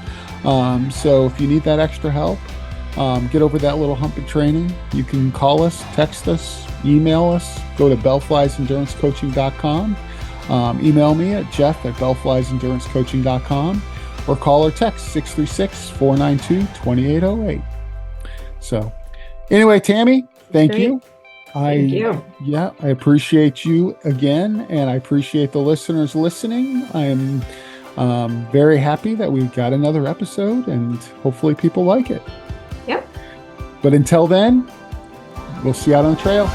So if you need that extra help, get over that little hump in training. You can call us, text us, email us. Go to bellfliesendurancecoaching.com. Email me at jeff@bellfliesendurancecoaching.com. Or call or text 636-492-2808. So anyway, Tammy, thank you. Thank you. Yeah, I appreciate you again, and I appreciate the listeners listening. I am very happy that we've got another episode, and hopefully people like it. Yep. But until then, we'll see you out on the trail.